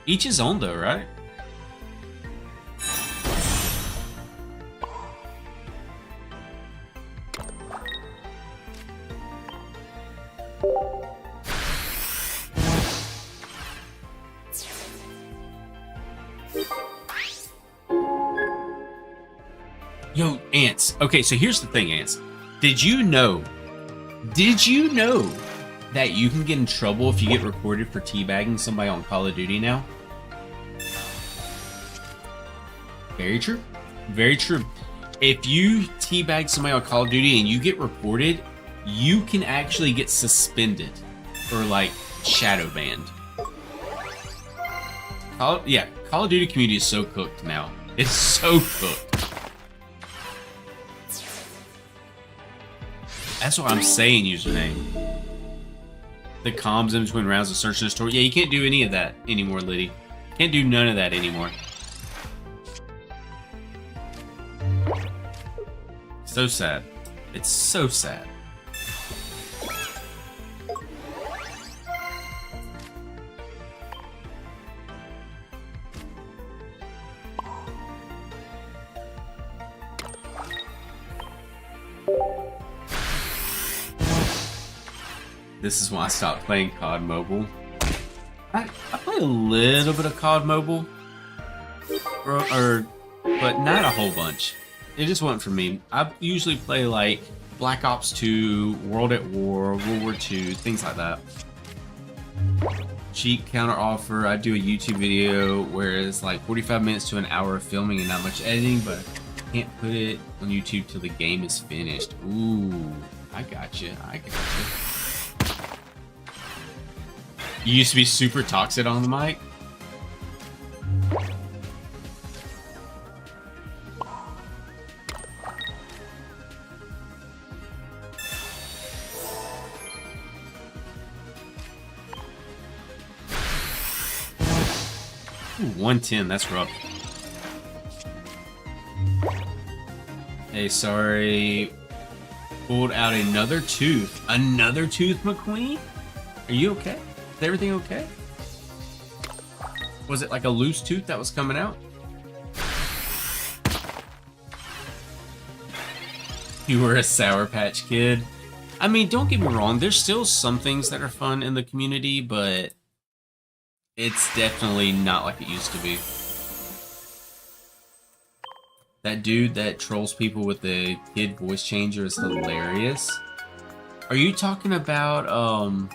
Each his own though, right? Yo, Ants. Okay, so here's the thing, Ants. Did you know that you can get in trouble if you get recorded for teabagging somebody on Call of Duty now? Very true. Very true. If you teabag somebody on Call of Duty and you get reported, you can actually get suspended or like shadow banned. Call of Duty community is so cooked now. It's so cooked. That's what I'm saying, username. The comms in between rounds of search and store. Yeah, you can't do any of that anymore, Liddy. Can't do none of that anymore. So sad. It's so sad. This is why I stopped playing COD Mobile. I play a little bit of COD Mobile, but not a whole bunch. It just wasn't for me. I usually play like Black Ops 2, World at War, World War II, things like that. Cheap counter offer. I do a YouTube video where it's like 45 minutes to an hour of filming and not much editing, but I can't put it on YouTube till the game is finished. Ooh, I got you. I got you. You used to be super toxic on the mic? Ooh, 110, that's rough. Hey, sorry. Pulled out another tooth. Another tooth, McQueen? Are you okay? Is everything okay? Was it like a loose tooth that was coming out? You were a Sour Patch Kid. I mean, don't get me wrong, there's still some things that are fun in the community, but it's definitely not like it used to be. That dude that trolls people with the kid voice changer is hilarious. Are you talking about,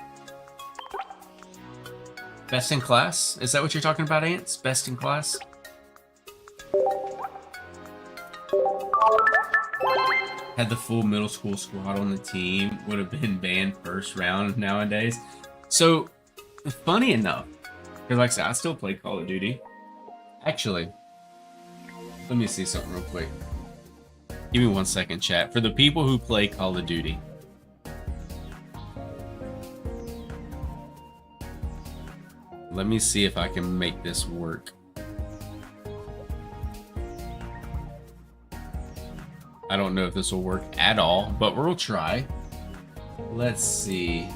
Best in Class? Is that what you're talking about, Ants? Best in Class? Had the full middle school squad on the team, would have been banned first round nowadays. So, funny enough, because like I said, I still play Call of Duty. Actually, let me see something real quick. Give me 1 second, chat. For the people who play Call of Duty, let me see if I can make this work. I don't know if this will work at all, but we'll try. Let's see.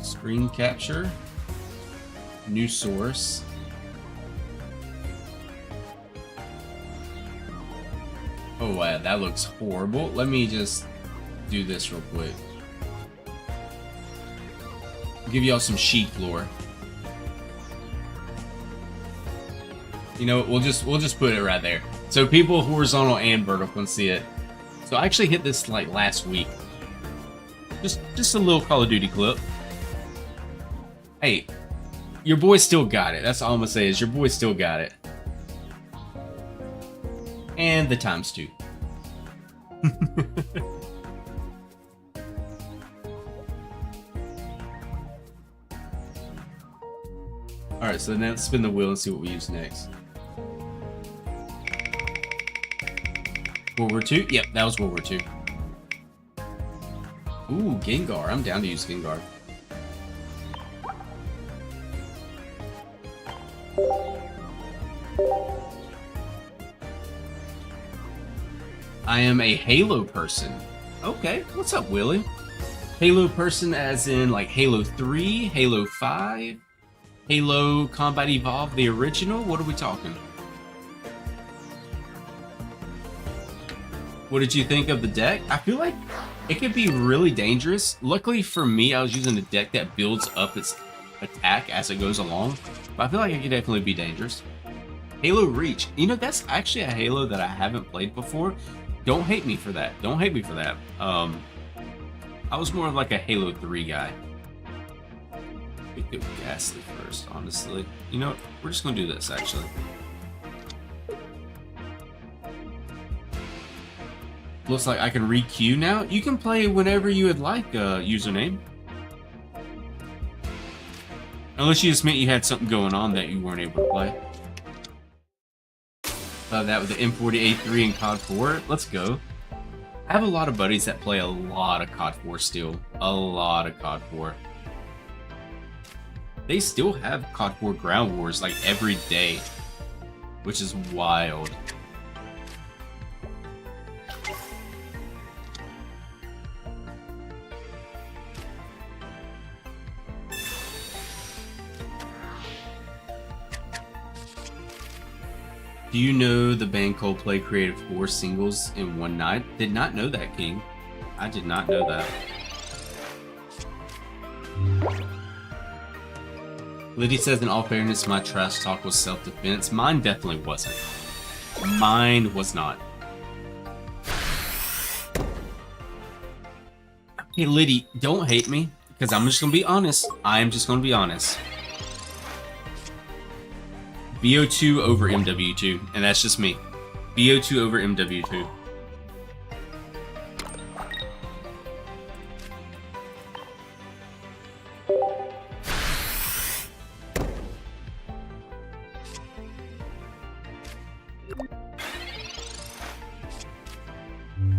Screen capture. New source. Oh wow, that looks horrible. Let me just do this real quick. Give y'all some sheep lore. You know, we'll just put it right there. So people horizontal and vertical can see it. So I actually hit this like last week. Just a little Call of Duty clip. Hey, your boy still got it. That's all I'm gonna say is your boy still got it. And the times 2. Alright, so now let's spin the wheel and see what we use next. World War II? Yep, that was World War II. Ooh, Gengar. I'm down to use Gengar. I am a Halo person. Okay, what's up, Willie? Halo person as in like Halo 3, Halo 5, Halo Combat Evolved, the original? What are we talking? What did you think of the deck? I feel like it could be really dangerous. Luckily for me, I was using a deck that builds up its attack as it goes along. But I feel like it could definitely be dangerous. Halo Reach. You know, that's actually a Halo that I haven't played before. Don't hate me for that. Don't hate me for that. I was more of like a Halo 3 guy. We could go Ghastly first, honestly. You know what? We're just gonna do this, actually. Looks like I can re-queue now. You can play whenever you would like, username. Unless you just meant you had something going on that you weren't able to play. That with the M40A3 and COD 4. Let's go. I have a lot of buddies that play a lot of COD 4 still. A lot of COD 4. They still have COD 4 Ground Wars like every day. Which is wild. Do you know the band Coldplay created 4 singles in one night? Did not know that, King. I did not know that. Liddy says, in all fairness, my trash talk was self-defense. Mine definitely wasn't. Mine was not. Hey, Liddy, don't hate me, because I'm just going to be honest. I am just going to be honest. BO2 over MW2, and that's just me. BO2 over MW2.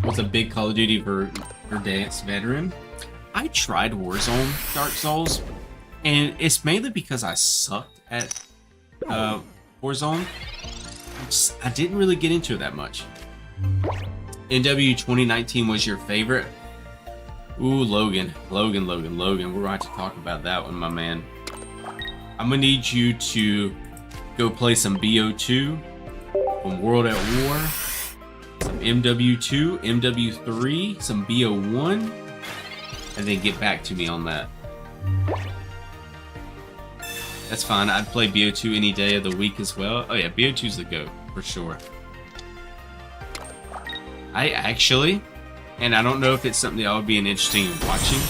What's a big Call of Duty Verdansk veteran? I tried Warzone Dark Souls, and it's mainly because I sucked at Warzone. I didn't really get into it that much. NW 2019 was your favorite? Ooh, Logan. We're gonna have to talk about that one, my man. I'm gonna need you to go play some BO2, some World at War, some MW2, MW3, some BO1, and then get back to me on that. That's fine. I'd play BO2 any day of the week as well. Oh yeah, BO2's the GOAT, for sure. I actually, and I don't know if it's something that would be interesting in watching,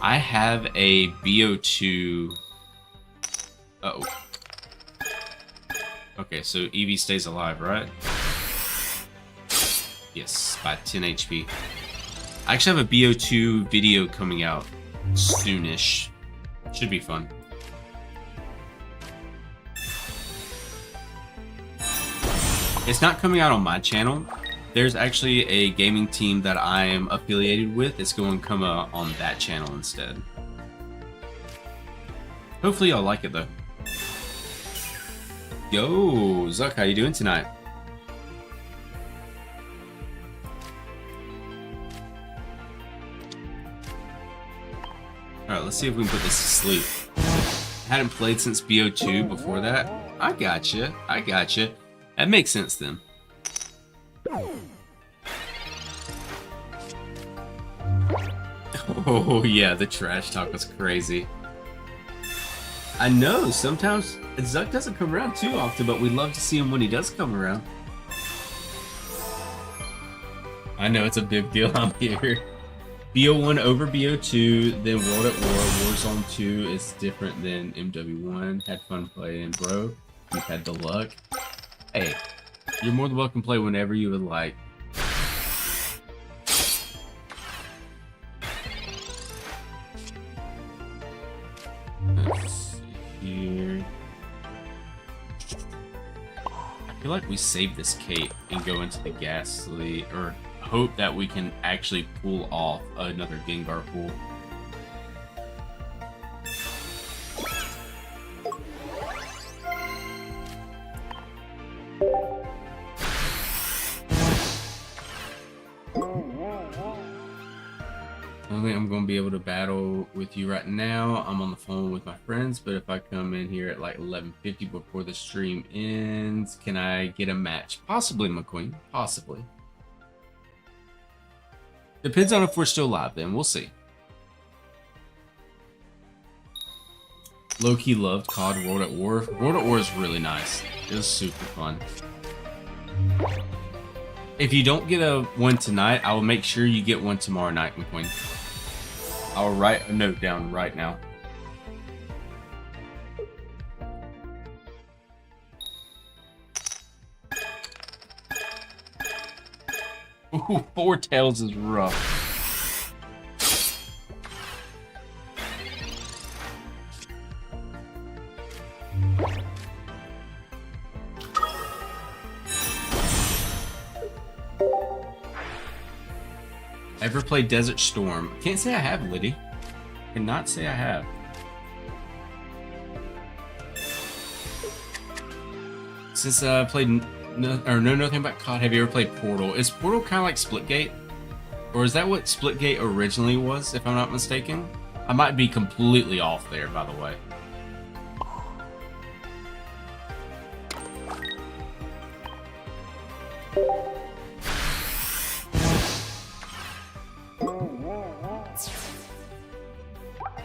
I have a BO2... Uh-oh. Okay, so eevee stays alive, right? Yes, by 10 HP. I actually have a BO2 video coming out soonish. Should be fun. It's not coming out on my channel. There's actually a gaming team that I am affiliated with. It's going to come on that channel instead. Hopefully y'all like it though. Yo, Zuck, how you doing tonight? Alright, let's see if we can put this to sleep. Hadn't played since BO2 before that. I gotcha. That makes sense then. Oh yeah, the trash talk was crazy. I know, sometimes Zuck doesn't come around too often, but we love to see him when he does come around. I know, it's a big deal I'm here. BO1 over BO2, then World at War. Warzone 2 is different than MW1. Had fun playing, bro. You've had the luck. Hey, you're more than welcome to play whenever you would like. Let's see here. I feel like we save this cape and go into the ghastly, or hope that we can actually pull off another Gengar pool. I don't think I'm going to be able to battle with you right now. I'm on the phone with my friends, but if I come in here at like 11:50 before the stream ends, can I get a match? Possibly, McQueen. Possibly. Depends on if we're still live then. We'll see. Low-key loved COD World at War. World at War is really nice. It was super fun. If you don't get a one tonight, I will make sure you get one tomorrow night, McQueen. I'll write a note down right now. Ooh, 4 tails is rough. Ever played Desert Storm? Can't say I have, Liddy. Cannot say I have. Since I played know nothing about COD, have you ever played Portal? Is Portal kind of like Splitgate? Or is that what Splitgate originally was, if I'm not mistaken? I might be completely off there, by the way.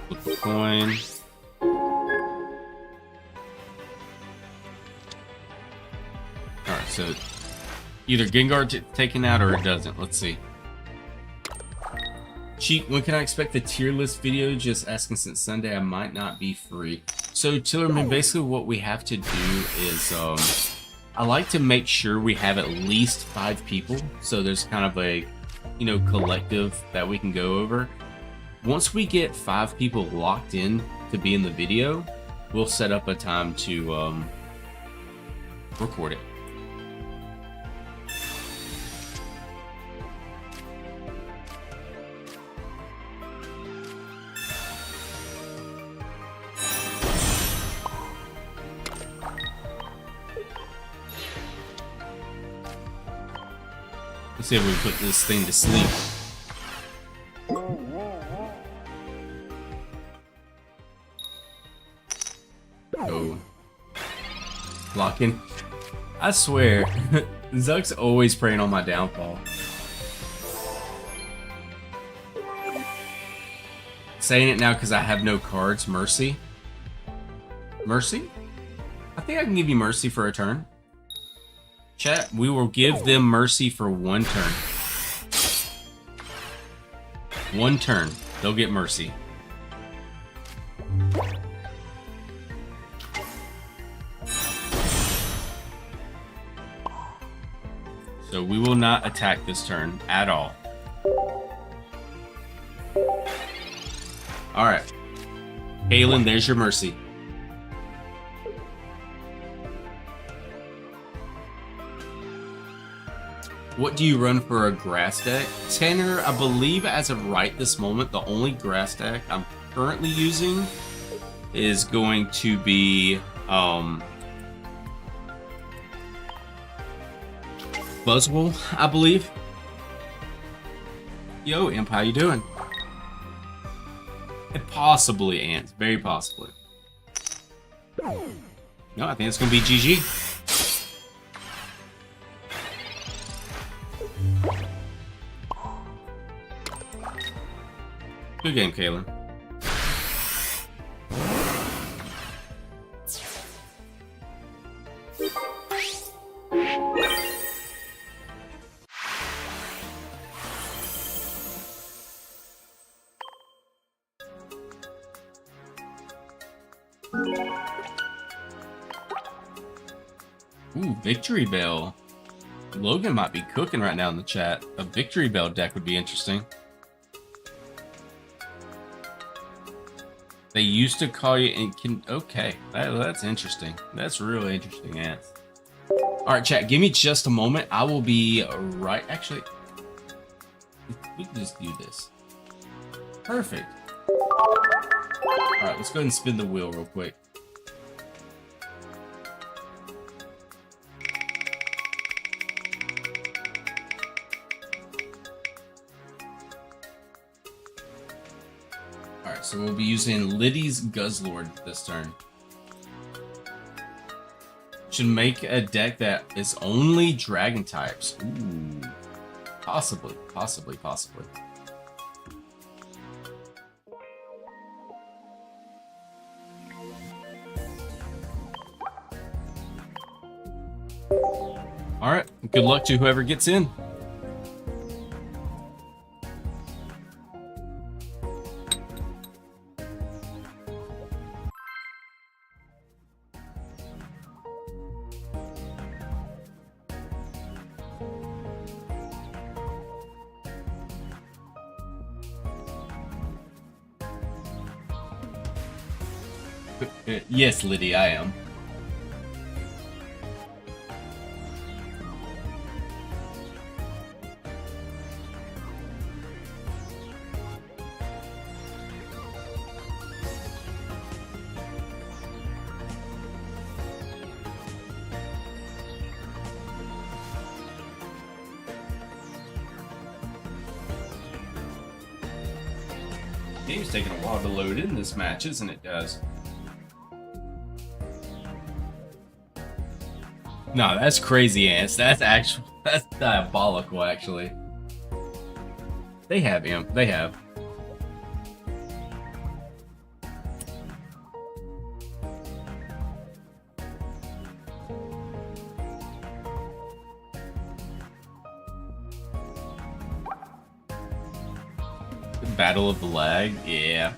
Flip the coin. Alright, so either Gengar taken out or it doesn't. Let's see. Cheat, when can I expect the tier list video? Just asking since Sunday I might not be free. So Tillerman, basically what we have to do is I like to make sure we have at least 5 people. So there's kind of a, you know, collective that we can go over. Once we get 5 people locked in to be in the video, we'll set up a time to record it. Let's see if we can put this thing to sleep. Oh. Blocking. I swear, Zuck's always preying on my downfall. Saying it now because I have no cards. Mercy? Mercy? I think I can give you Mercy for a turn. Chat, we will give them Mercy for one turn. One turn. They'll get Mercy. So we will not attack this turn at all. Alright. Kalen, there's your Mercy. What do you run for a grass deck? Tanner, I believe as of right this moment, the only grass deck I'm currently using is going to be Buzzwole, I believe. Yo, Imp, how you doing? Possibly Ants, very possibly. No, I think it's gonna be GG. Good game, Kalen. Ooh, Victory Bell. Logan might be cooking right now in the chat. A Victory Bell deck would be interesting. They used to call you and can. Okay, that's interesting. That's really interesting, Ants. All right, chat. Give me just a moment. I will be right. Actually, we can just do this. Perfect. All right, let's go ahead and spin the wheel real quick. So we'll be using Liddy's Guzzlord this turn. Should make a deck that is only dragon types. Ooh. Possibly. Alright, good luck to whoever gets in. Yes, Liddy, I am. Game's taking a while to load in this match, isn't it, guys? No, that's crazy, Ants. That's diabolical, actually. They have Imp. They have. Battle of the Lag? Yeah.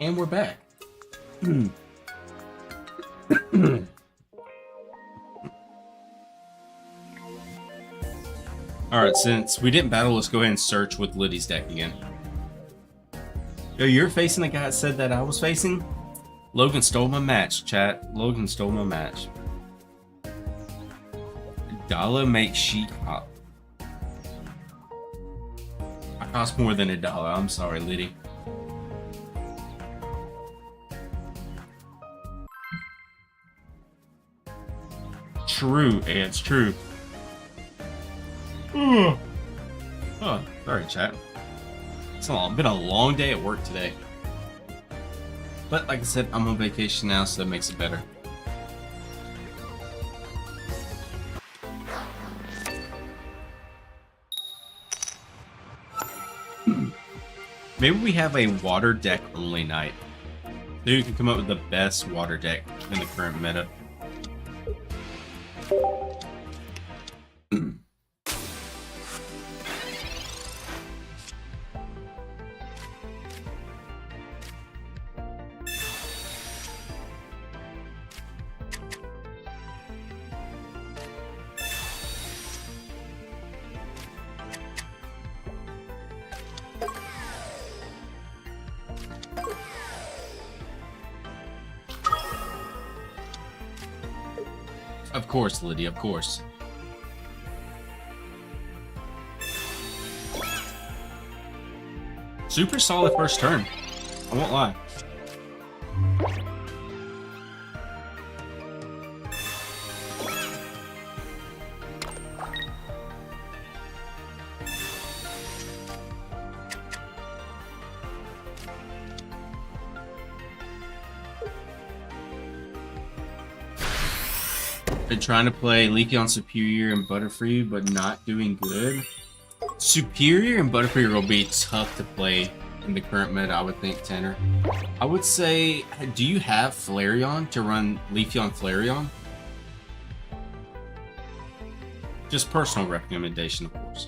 And we're back. Alright, since we didn't battle, let's go ahead and search with Liddy's deck again. Yo, you're facing the guy that said that I was facing? Logan stole my match, chat. Logan stole my match. Dala makes sheep hop. I cost more than $1. I'm sorry, Liddy. True, it's true. Oh, sorry, chat. It's been a long day at work today. But like I said, I'm on vacation now, so that makes it better. Maybe we have a water deck only night. So you can come up with the best water deck in the current meta. Of course, Lydia, of course. Super solid first turn. I won't lie. Been trying to play Leafeon Superior and Butterfree, but not doing good. Superior and Butterfree will be tough to play in the current meta, I would think, Tanner. I would say, do you have Flareon to run Leafeon Flareon? Just personal recommendation, of course.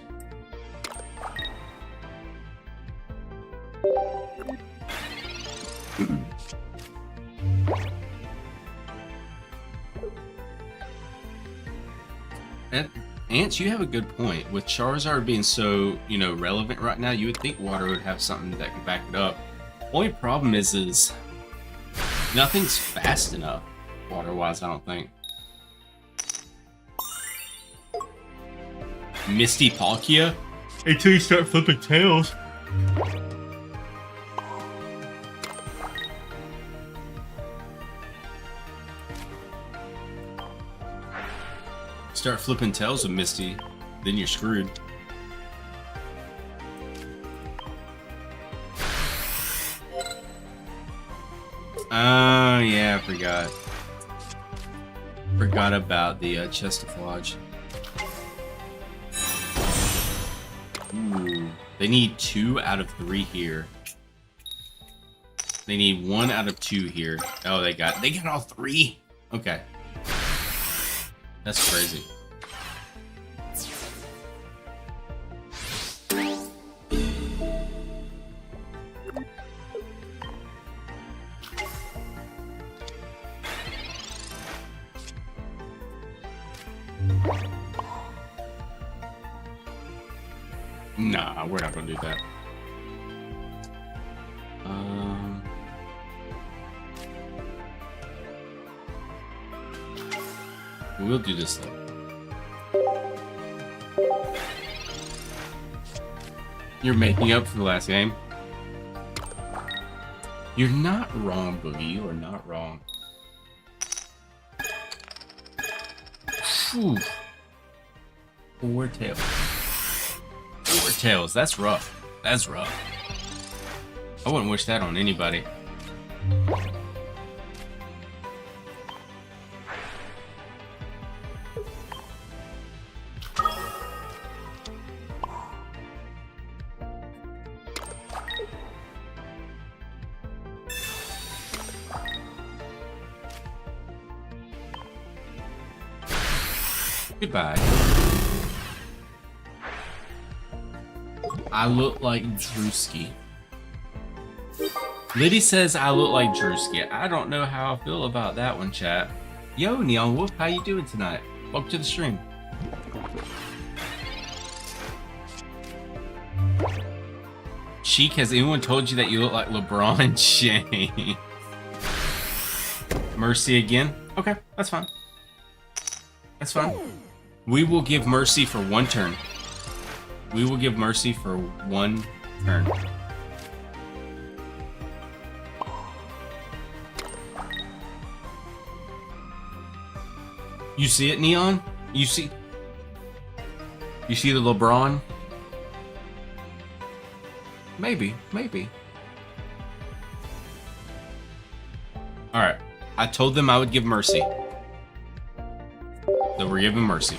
And Ants, you have a good point. With Charizard being so, relevant right now, you would think water would have something that could back it up. Only problem is nothing's fast enough, water-wise, I don't think. Misty Palkia? Until you start flipping tails. Start flipping tails with Misty, then you're screwed. Oh, yeah, I forgot. Forgot about the Chestiflage. Ooh, they need 2 out of 3 here. They need 1 out of 2 here. Oh, they got all 3? Okay. That's crazy. Nah, we're not gonna do that. We'll do this though. You're making up for the last game. You're not wrong, Boogie. You are not wrong. Whew. 4 tails. 4 tails. That's rough. That's rough. I wouldn't wish that on anybody. Goodbye. I look like Drewski. Liddy says I look like Drewski. I don't know how I feel about that one, chat. Yo, Neon Wolf, how you doing tonight? Welcome to the stream. Sheik, has anyone told you that you look like LeBron James? Mercy again? Okay, that's fine. That's fine. We will give Mercy for 1 turn. We will give mercy for 1 turn. You see it, Neon? You see the LeBron? Maybe. Alright. I told them I would give mercy. So we're giving mercy.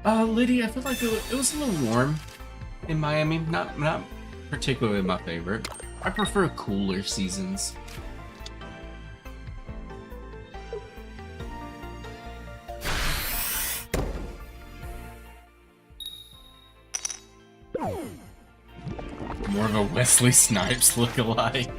Liddy, I feel like it was a little warm in Miami. Not particularly my favorite. I prefer cooler seasons. More of a Wesley Snipes look-alike.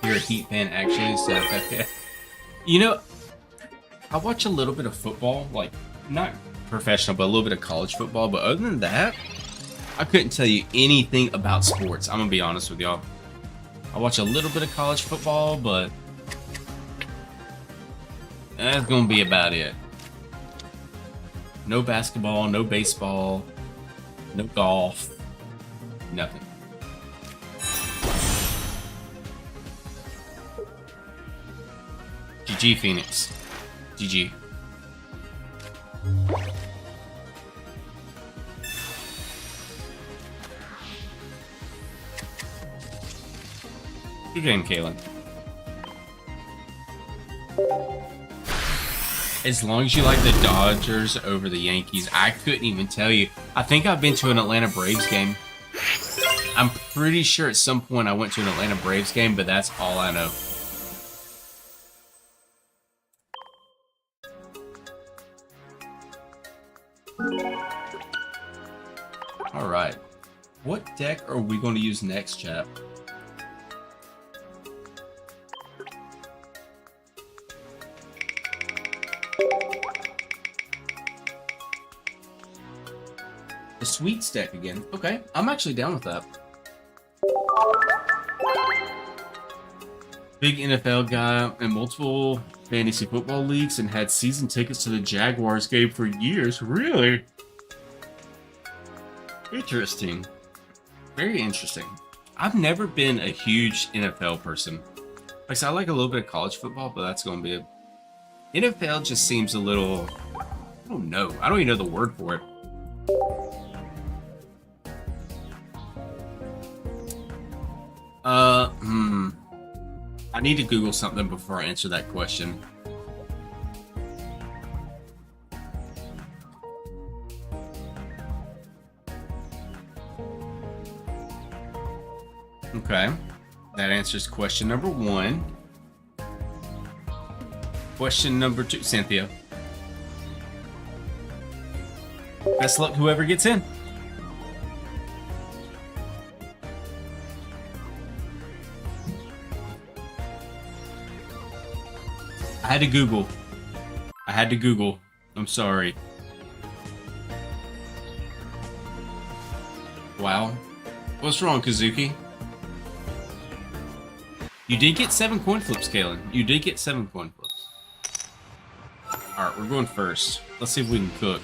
You're a Heat fan, actually, so okay. You know, I watch a little bit of football, like, not professional, but a little bit of college football, but other than that, I couldn't tell you anything about sports. I'm gonna be honest with y'all. I watch a little bit of college football, but that's gonna be about it. No basketball, no baseball, no golf, nothing. GG, Phoenix. GG. Good game, Kalen. As long as you like the Dodgers over the Yankees, I couldn't even tell you. I think I've been to an Atlanta Braves game. I'm pretty sure at some point I went to an Atlanta Braves game, but that's all I know. Alright. What deck are we going to use next, chat? The Sweets deck again. Okay, I'm actually down with that. Big NFL guy in multiple fantasy football leagues and had season tickets to the Jaguars game for years. Really? Interesting. Very interesting. I've never been a huge NFL person. Like I said, I like a little bit of college football, but that's going to be it. NFL just seems a little... I don't know. I don't even know the word for it. I need to Google something before I answer that question. Okay, that answers question number 1. Question number 2, Cynthia. Best luck whoever gets in. I had to Google. I'm sorry. Wow. What's wrong, Kazuki? You did get 7 coin flips, Kalen. You did get 7 coin flips. Alright, we're going first. Let's see if we can cook.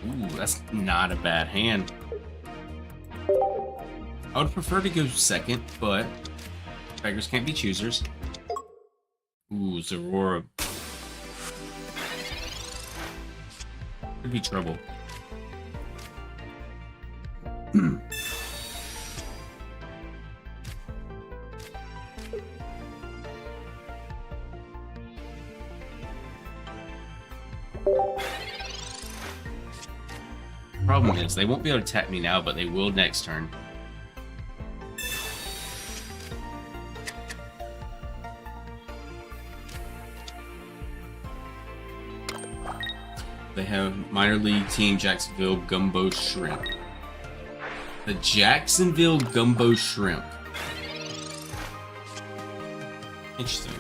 Ooh, that's not a bad hand. I would prefer to go second, but beggars can't be choosers. Ooh, Zorora. Could be trouble. Problem is, they won't be able to attack me now, but they will next turn. They have minor league team Jacksonville Gumbo Shrimp. The Jacksonville Gumbo Shrimp. Interesting.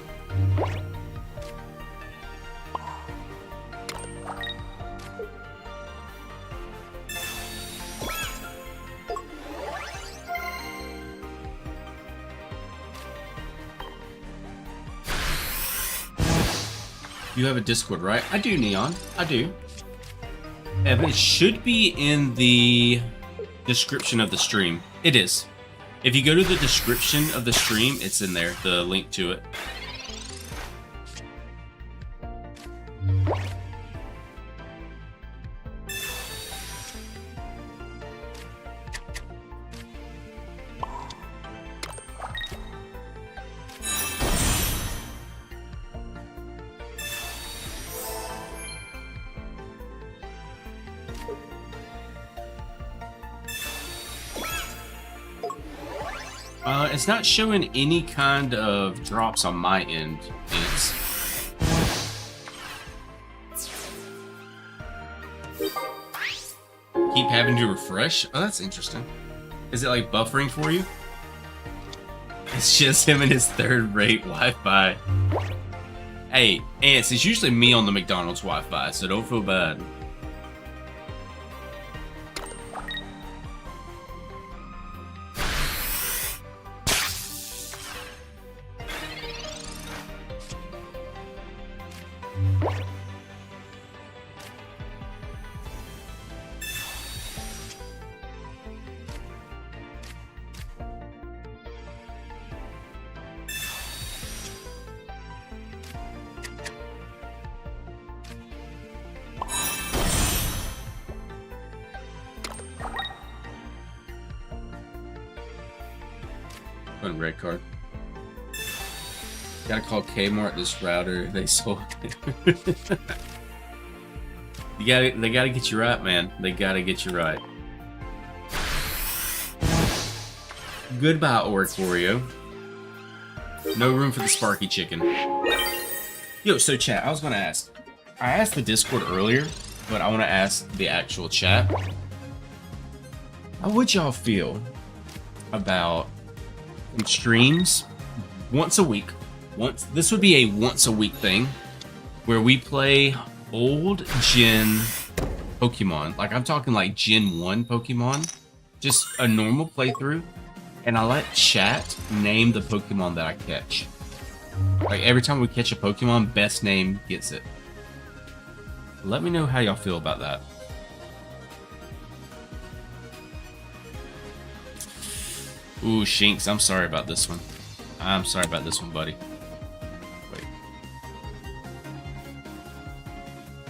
You have a Discord, right? I do, Neon. I do. But it should be in the description of the stream. It is. If you go to the description of the stream, it's in there, the link to it. It's not showing any kind of drops on my end. It's... Keep having to refresh? Oh, that's interesting. Is it like buffering for you? It's just him and his third-rate Wi-Fi. Hey, Ants, it's usually me on the McDonald's Wi-Fi, so don't feel bad. One red card. Gotta call Kmart this router. They sold it. They gotta get you right, man. They gotta get you right. Goodbye, Oreo. No room for the Sparky chicken. Yo, so chat, I was gonna ask. I asked the Discord earlier, but I want to ask the actual chat. How would y'all feel about streams once a week? This would be a once a week thing where we play old gen Pokemon. Like I'm talking like Gen 1 Pokemon. Just a normal playthrough. And I let chat name the Pokemon that I catch. Like every time we catch a Pokemon, best name gets it. Let me know how y'all feel about that. Ooh, Shinx, I'm sorry about this one. I'm sorry about this one, buddy. Wait.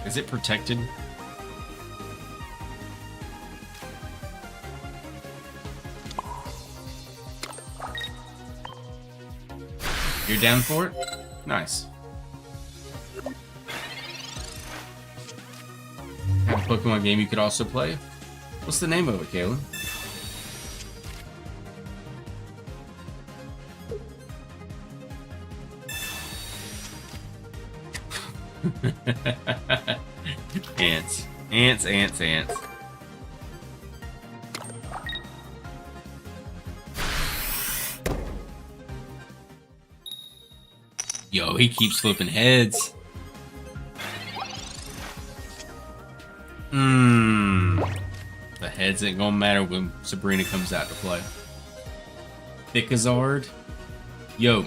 Is it protected? You're down for it? Nice. Have a Pokemon game you could also play? What's the name of it, Kayla? Ants. Ants, ants, ants. Yo, he keeps flipping heads. The heads ain't gonna matter when Sabrina comes out to play. Thickazard. Yo,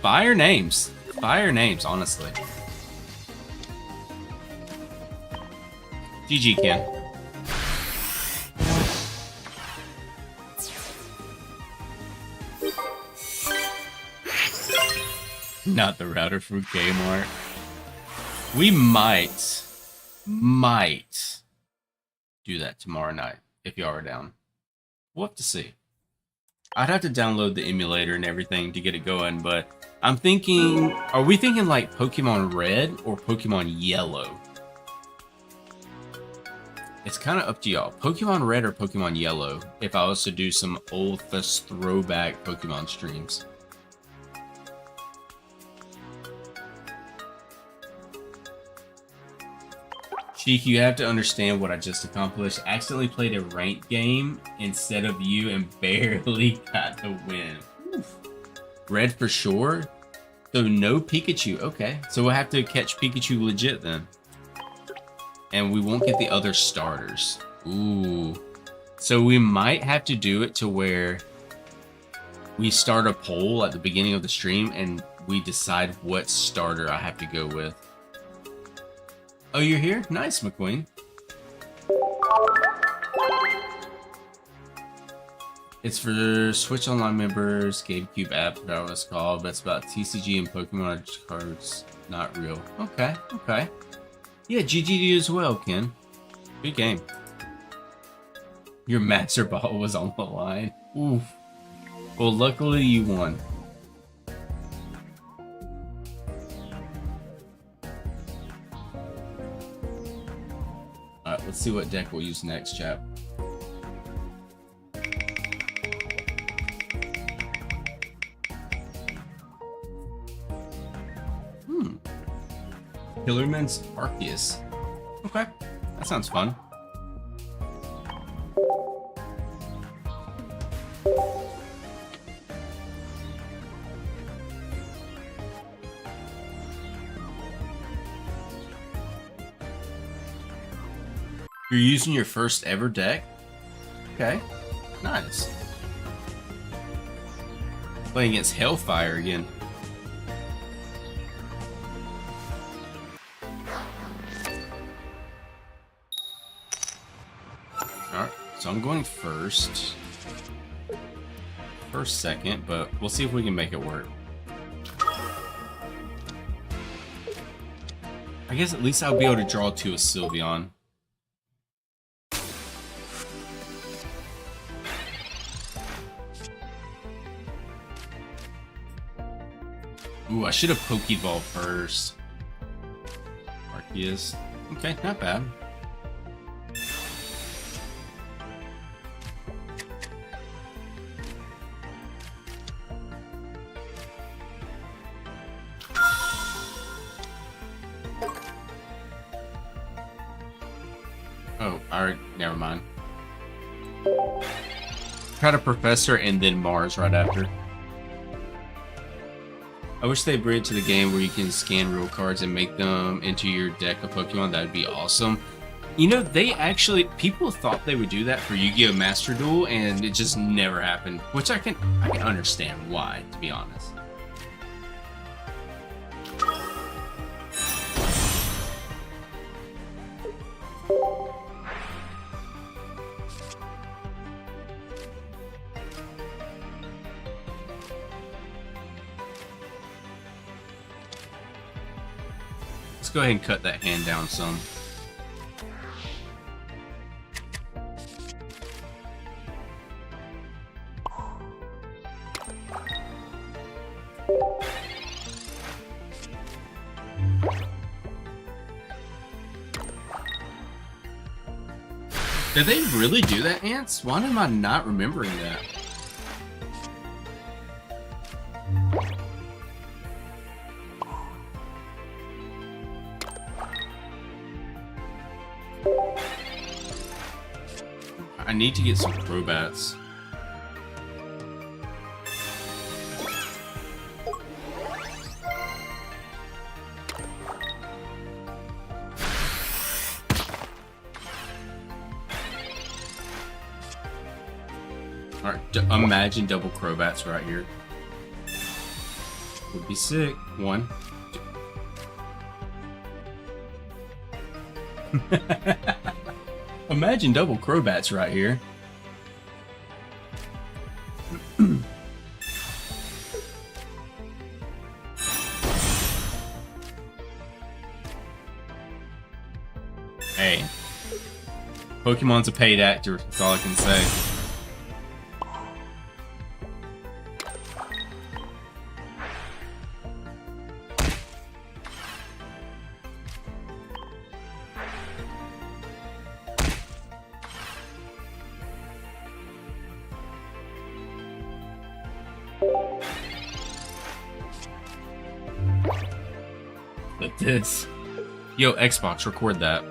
fire names. Fire names, honestly. GG, Ken. Not the router from Kmart. We might do that tomorrow night if y'all are down. We'll have to see. I'd have to download the emulator and everything to get it going, but I'm thinking, are we thinking like Pokemon Red or Pokemon Yellow? It's kind of up to y'all. Pokemon Red or Pokemon Yellow if I was to do some old throwback Pokemon streams. Sheik, you have to understand what I just accomplished. Accidentally played a ranked game instead of you and barely got the win. Oof. Red for sure. So no Pikachu. Okay. So we'll have to catch Pikachu legit then. And we won't get the other starters. Ooh. So we might have to do it to where we start a poll at the beginning of the stream and we decide what starter I have to go with. Oh, you're here? Nice, McQueen. It's for Switch Online members, GameCube app, whatever it's called, but it's about TCG and Pokemon cards. Not real. Okay, okay. Yeah, GGD as well, Ken. Good game. Your Master Ball was on the line. Oof. Well, luckily you won. Alright, let's see what deck we'll use next, chap. Hillerman's Arceus. Okay, that sounds fun. You're using your first ever deck? Okay, nice. Playing against Hellfire again. Alright, so I'm going first. First, second, but we'll see if we can make it work. I guess at least I'll be able to draw to a Sylveon. Ooh, I should have Pokeball first. Arceus. Okay, not bad. Oh, alright, never mind. Try to Professor and then Mars right after. I wish they bring it to the game where you can scan real cards and make them into your deck of Pokemon. That would be awesome. You know, they actually, people thought they would do that for Yu-Gi-Oh! Master Duel, and it just never happened. Which I can understand why, to be honest. Let's go ahead and cut that hand down some. Did they really do that, Ants? Why am I not remembering that? I need to get some Crobats. Alright, imagine double Crobats right here. Would be sick. One. Two. Imagine double Crobats right here. Hey. Pokemon's a paid actor, that's all I can say. Look at this. Yo, Xbox, record that.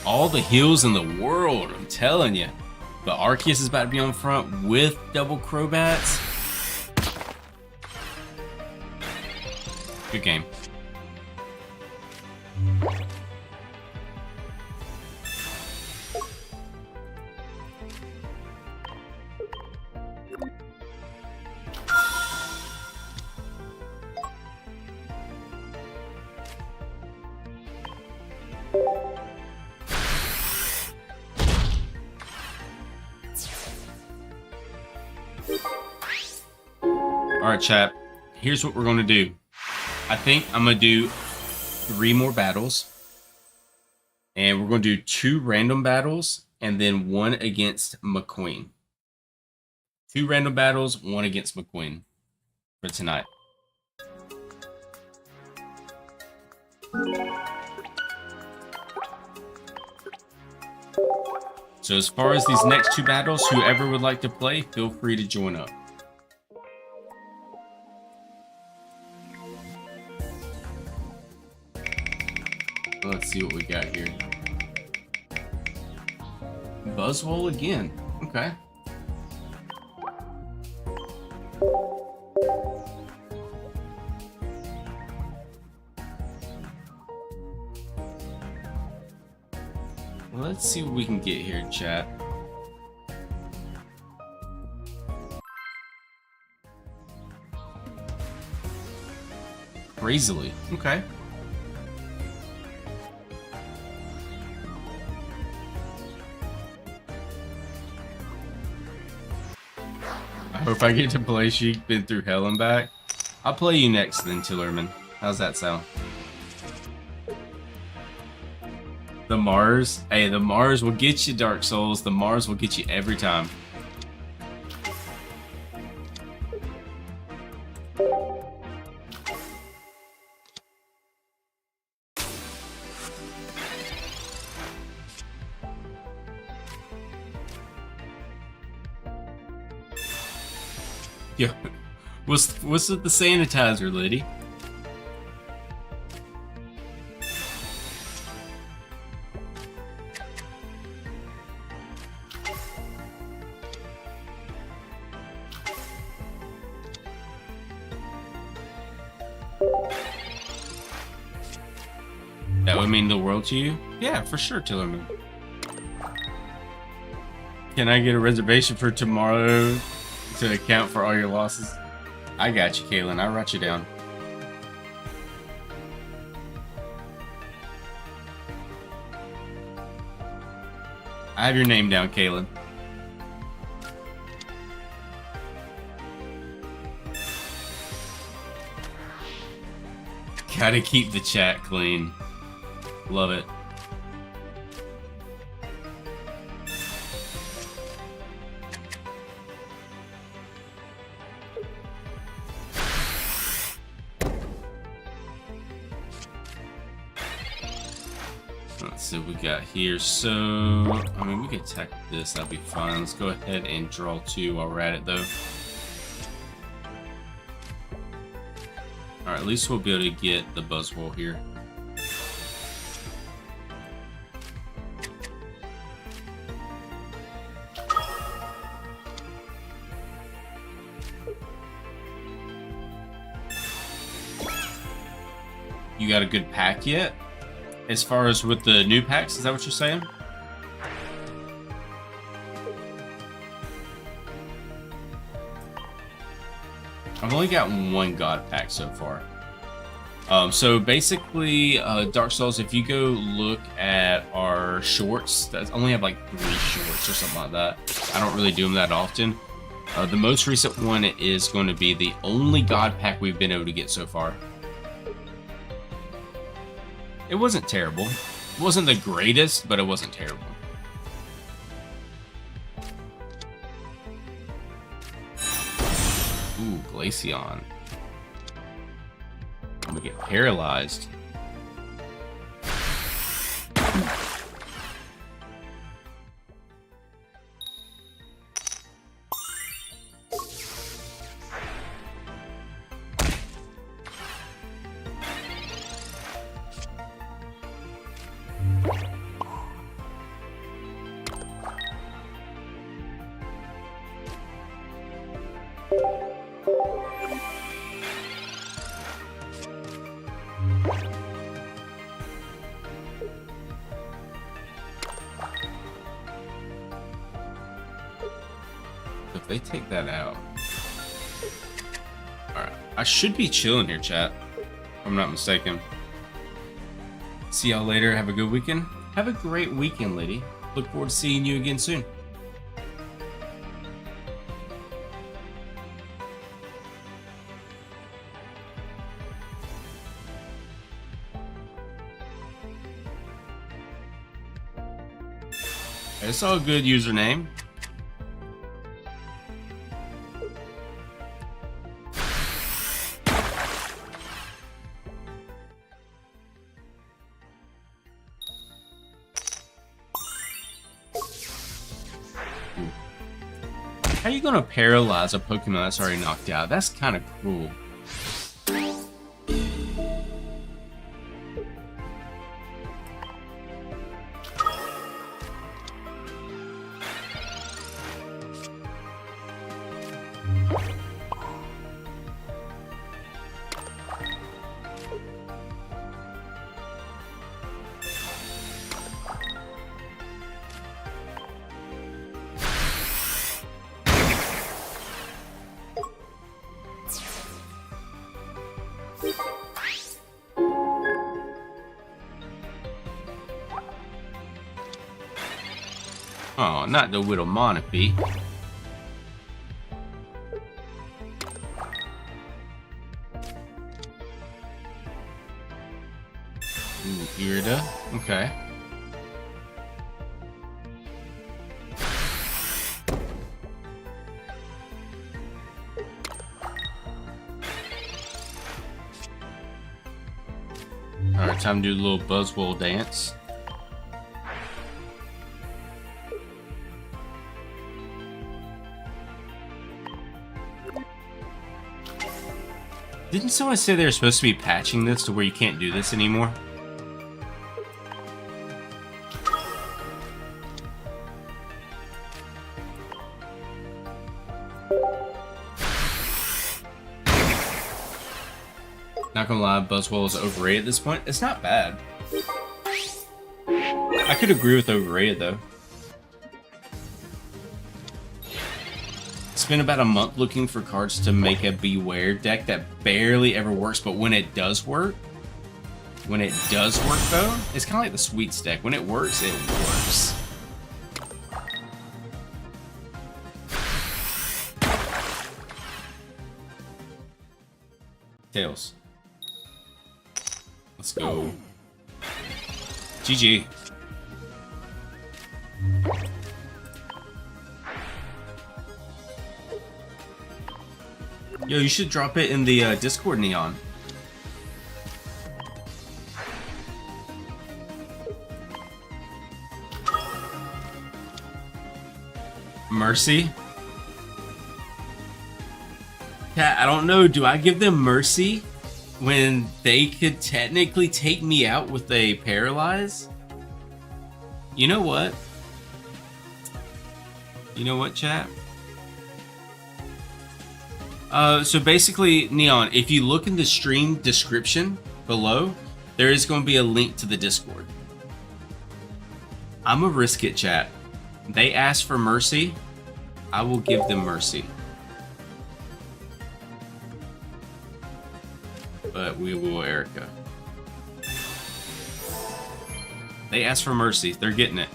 All the heals in the world, I'm telling you. But Arceus is about to be on front with double Crobats. Good game. Alright, chat. Here's what we're going to do. I think I'm going to do 3 more battles. And we're going to do 2 random battles and then 1 against McQueen. 2 random battles, 1 against McQueen for tonight. So as far as these next 2 battles, whoever would like to play, feel free to join up. Let's see what we got here. Buzzwole again. Okay. Let's see what we can get here, chat. Crazily. Okay. I hope I get to play Sheik, been through hell and back. I'll play you next then, Tillerman. How's that sound? The Mars? Hey, the Mars will get you, Dark Souls. The Mars will get you every time. Yo, what's with the sanitizer, lady? That would mean the world to you? Yeah, for sure, Tillerman. Can I get a reservation for tomorrow to account for all your losses? I got you, Kaylin. I'll write you down. I have your name down, Kaylin. Gotta keep the chat clean. Love it. Let's see what we got here. So, I mean, we could attack this. That'd be fine. Let's go ahead and draw 2 while we're at it, though. Alright, at least we'll be able to get the Buzzwole here. You got a good pack yet? As far as with the new packs, is that what you're saying? I've only got 1 God pack so far. So basically, Dark Souls, if you go look at our shorts, that only have like 3 shorts or something like that. I don't really do them that often. The most recent one is going to be the only God pack we've been able to get so far. It wasn't terrible. It wasn't the greatest, but it wasn't terrible. Ooh, Glaceon. I'm gonna get paralyzed. They take that out. Alright. I should be chilling here, chat. If I'm not mistaken. See y'all later. Have a good weekend. Have a great weekend, lady. Look forward to seeing you again soon. It's all good username. How are you gonna paralyze a Pokemon that's already knocked out? That's kind of cool. Oh, not the little Monopi. Ooh, Irida. Okay. Alright, time to do a little Buzzwole dance. Didn't someone say they were supposed to be patching this to where you can't do this anymore? Not gonna lie, Buzzwole is overrated at this point. It's not bad. I could agree with overrated though. Spent about a month looking for cards to make a Beware deck that barely ever works, but when it does work though, it's kind of like the Sweets deck. When it works, it works. Tails. Let's go. GG. Yo, you should drop it in the Discord, Neon. Mercy? Yeah, I don't know. Do I give them Mercy when they could technically take me out with a Paralyze? You know what? You know what, chat? So basically, Neon, if you look in the stream description below, there is going to be a link to the Discord. I'm gonna risk it, chat. They ask for Mercy. I will give them Mercy. But we will, Erica. They asked for Mercy. They're getting it.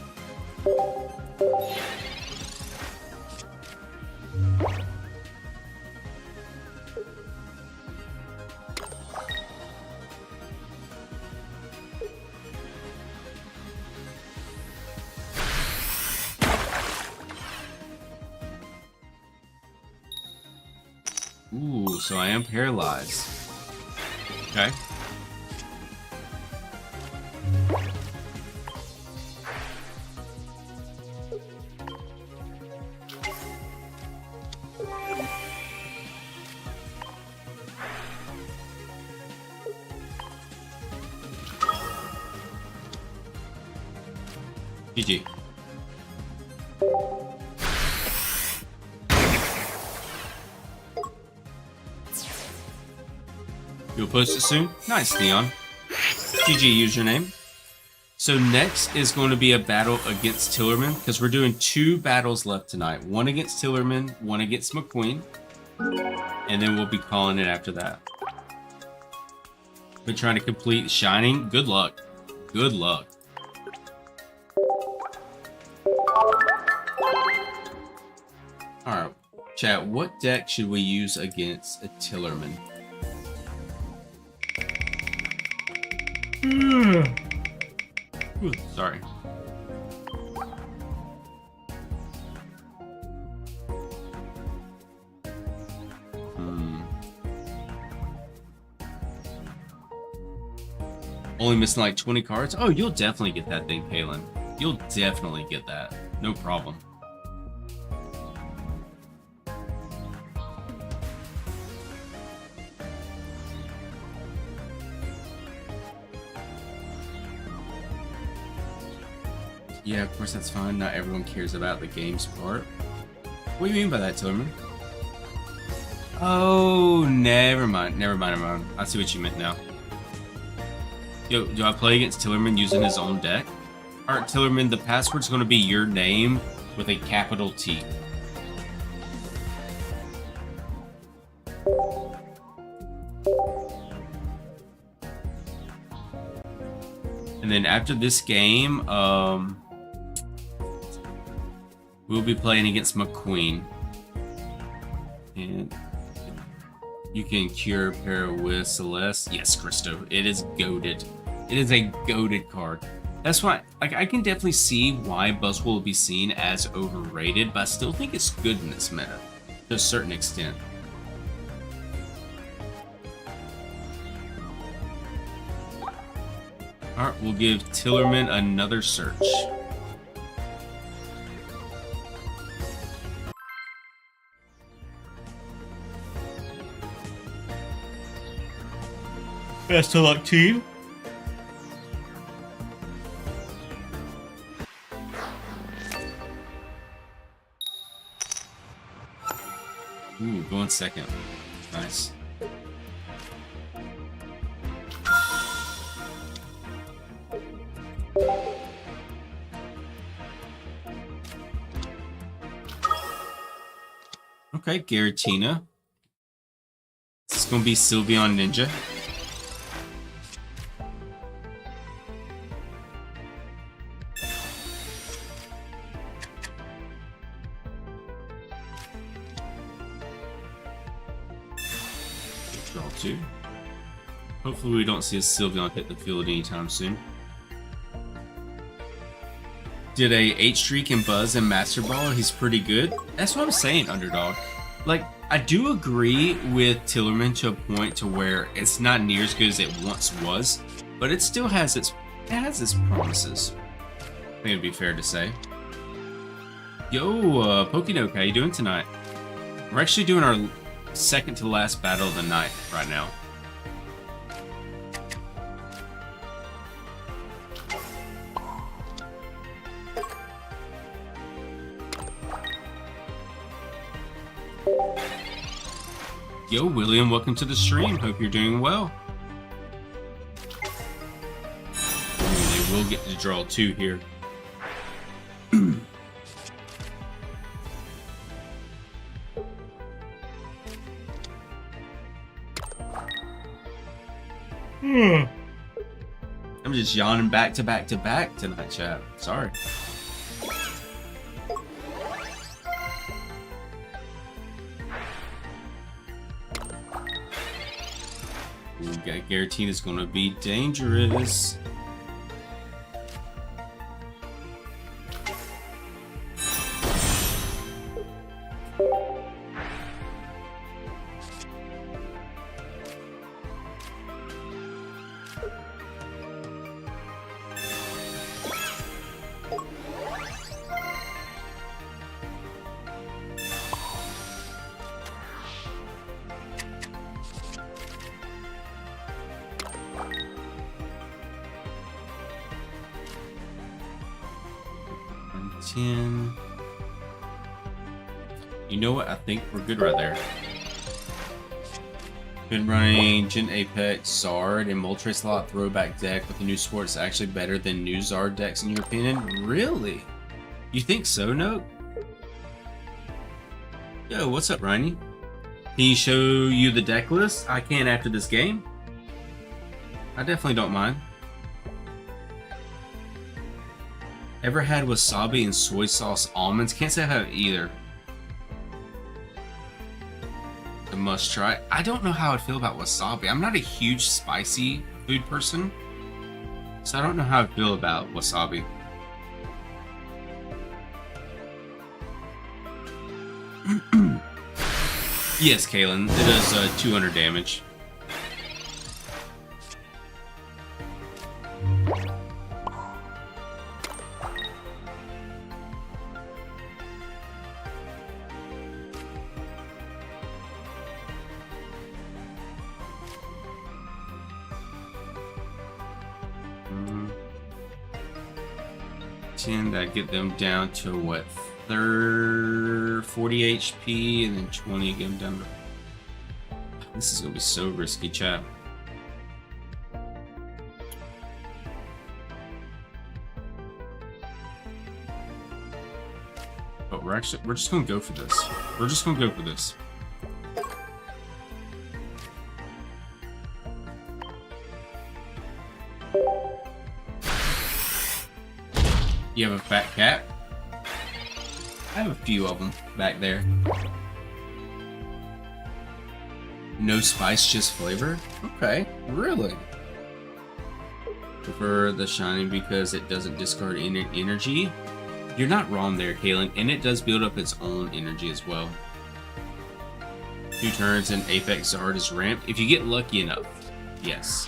Ooh, so I am paralyzed. Okay. GG. You'll post it soon? Nice, Neon. GG username. So next is going to be a battle against Tillerman, because we're doing 2 battles left tonight. One against Tillerman, one against McQueen. And then we'll be calling it after that. We're trying to complete Shining. Good luck. Good luck. Alright, chat, what deck should we use against a Tillerman? Ooh, sorry. Only missing like 20 cards? Oh, you'll definitely get that thing, Kalen. You'll definitely get that. No problem. Yeah, of course that's fine. Not everyone cares about the games part. What do you mean by that, Tillerman? Oh, never mind. Never mind. I see what you meant now. Yo, do I play against Tillerman using his own deck? Alright, Tillerman, the password's going to be your name with a capital T. And then after this game, we'll be playing against McQueen. And you can cure pair with Celeste. Yes, Christo. It is goated. It is a goated card. That's why, like, I can definitely see why Buzzwole will be seen as overrated, but I still think it's good in this meta to a certain extent. Alright, we'll give Tillerman another search. Best of luck to you. Ooh, going second. Nice. Okay, Giratina. This is going to be Sylveon Ninja. Draw 2. Hopefully we don't see a Sylveon hit the field anytime soon. Did a H-Streak and Buzz and Master Ball. He's pretty good. That's what I'm saying, Underdog. Like, I do agree with Tillerman to a point to where it's not near as good as it once was, but it still has its promises. I think it'd be fair to say. Yo, Pokénoke, how you doing tonight? We're actually doing our second to last battle of the night right now. Yo, William, welcome to the stream. Hope you're doing well. They will get to draw 2 here. I'm just yawning back to back to back tonight, chat. Sorry. Giratina is going to be dangerous. You know what? I think we're good right there. Been running Gen Apex, Zard, and Moltres Lot throwback deck with the new sport is actually better than new Zard decks in your opinion? Really? You think so, Note? Yo, what's up, Ryan? Can he show you the deck list? I can after this game. I definitely don't mind. Ever had wasabi and soy sauce almonds? Can't say I have either. A must try. I don't know how I'd feel about wasabi. I'm not a huge spicy food person, so I don't know how I feel about wasabi. Yes, Kalen, it does 200 damage. That get them down to what, 40 HP, and then 20 get them down to... This is gonna be so risky, chat. But we're just gonna go for this. We're just gonna go for this. You have a fat cat? I have a few of them back there. No spice, just flavor? Okay, really? Prefer the shiny because it doesn't discard energy? You're not wrong there, Kalen, and it does build up its own energy as well. 2 turns and Apex Zard is ramped. If you get lucky enough, yes.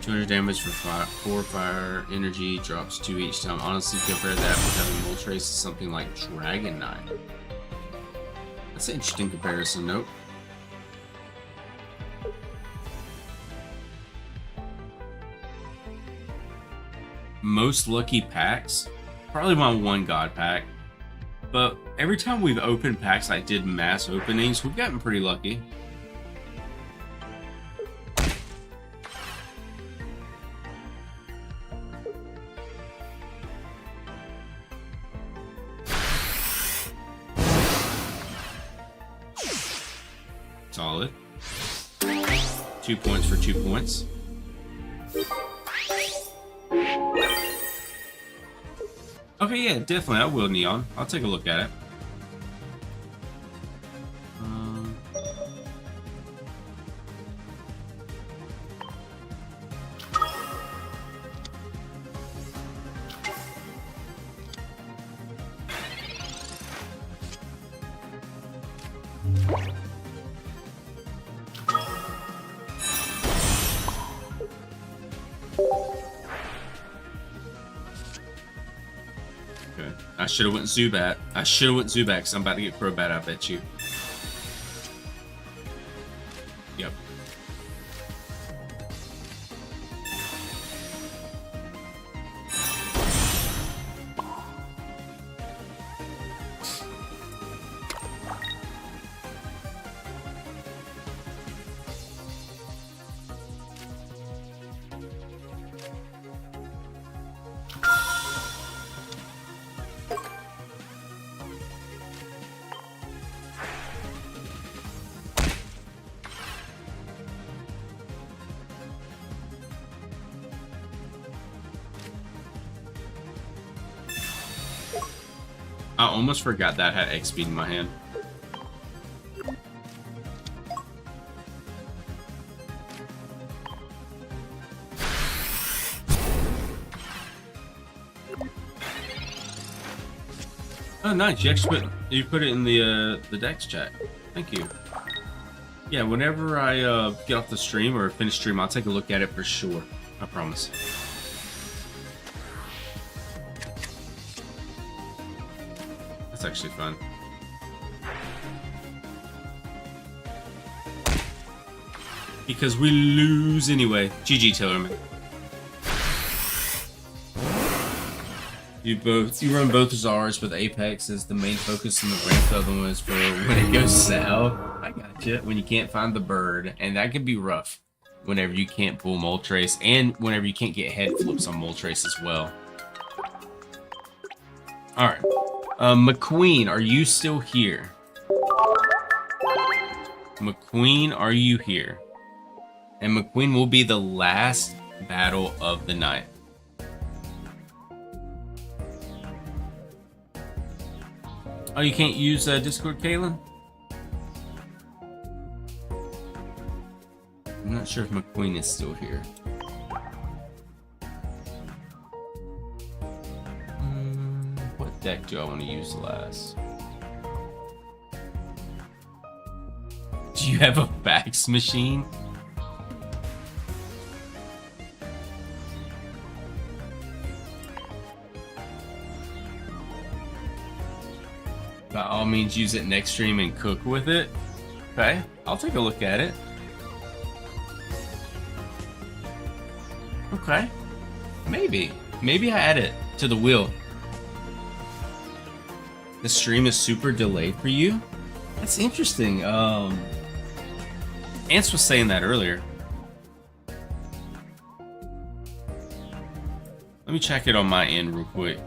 $200 damage for 4 fire energy, drops 2 each time. Honestly, compare that with having Moltres to something like Dragon Knight. That's an interesting comparison, nope. Most lucky packs? Probably my 1 God pack. But every time we've opened packs, I did mass openings, we've gotten pretty lucky. Solid. 2 points for 2 points. Okay, yeah, definitely. I will, Neon. I'll take a look at it. I should have went Zubat. I should have went Zubat because I'm about to get Crobat, I bet you. Yep. I almost forgot that I had X speed in my hand. Oh, nice! You actually put it in the Dex chat. Thank you. Yeah, whenever I get off the stream or finish stream, I'll take a look at it for sure. I promise. That's actually fun. Because we lose anyway. GG, Tillerman. You run both Zars with Apex as the main focus, and the ramp other one is for when it goes south. I gotcha. When you can't find the bird, and that can be rough. Whenever you can't pull Moltres, and whenever you can't get head flips on Moltres as well. All right, McQueen, are you still here? McQueen, are you here? And McQueen will be the last battle of the night. Oh, you can't use Discord, Kaylin? I'm not sure if McQueen is still here. What deck do I want to use last? Do you have a fax machine? By all means, use it next stream and cook with it. Okay, I'll take a look at it. Okay, maybe I add it to the wheel. The stream is super delayed for you. That's interesting. Ants was saying that earlier. Let me check it on my end real quick.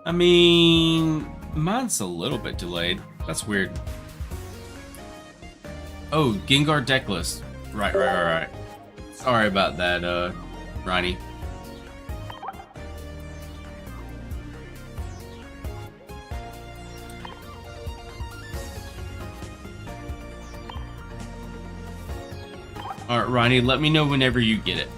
I mean, mine's a little bit delayed. That's weird. Oh, Gengar deck list. Right. Sorry about that, Ronnie. Alright, Ronnie, let me know whenever you get it.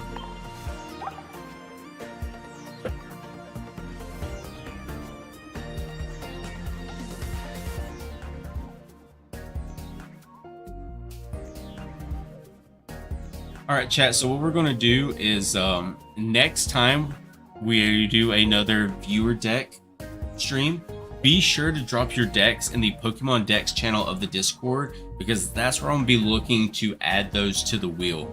Alright, chat, so what we're going to do is next time we do another viewer deck stream, be sure to drop your decks in the Pokemon Decks channel of the Discord, because that's where I'm going to be looking to add those to the wheel.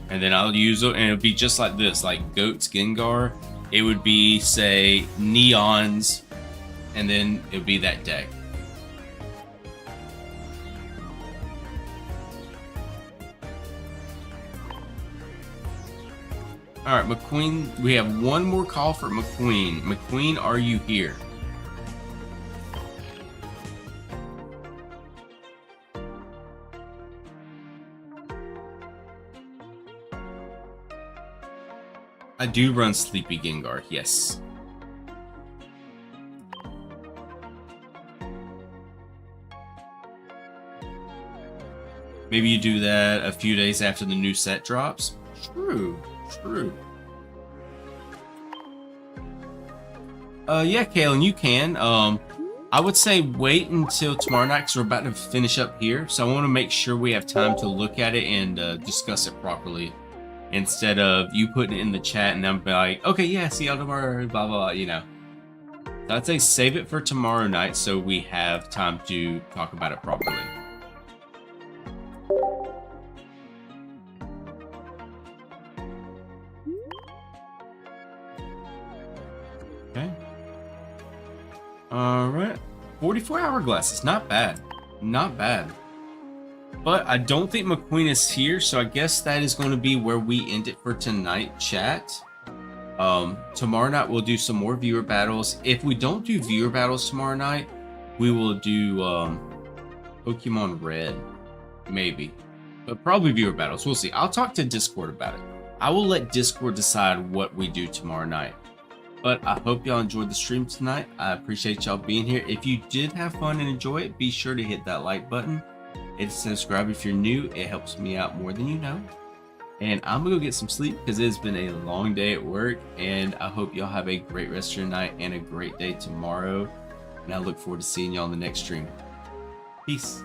And then I'll use it, and it'll be just like this, like Goats Gengar. It would be, say, Neons, and then it would be that deck. All right, McQueen, we have one more call for McQueen. McQueen, are you here? I do run Sleepy Gengar, yes. Maybe you do that a few days after the new set drops. True. Yeah, Kaylin, you can. I would say wait until tomorrow night because we're about to finish up here. So I want to make sure we have time to look at it and discuss it properly. Instead of you putting it in the chat and I'm like, okay, yeah, see y'all tomorrow, blah, blah, you know. So I'd say save it for tomorrow night so we have time to talk about it properly. Okay. Alright. 44 hourglasses. Not bad. Not bad. But I don't think McQueen is here, so I guess that is going to be where we end it for tonight, chat. Tomorrow night we'll do some more viewer battles. If we don't do viewer battles tomorrow night, we will do Pokemon Red. Maybe. But probably viewer battles. We'll see. I'll talk to Discord about it. I will let Discord decide what we do tomorrow night. But I hope y'all enjoyed the stream tonight. I appreciate y'all being here. If you did have fun and enjoy it, be sure to hit that like button. And subscribe if you're new. It helps me out more than you know. And I'm gonna go get some sleep because it's been a long day at work. And I hope y'all have a great rest of your night and a great day tomorrow. And I look forward to seeing y'all in the next stream. Peace.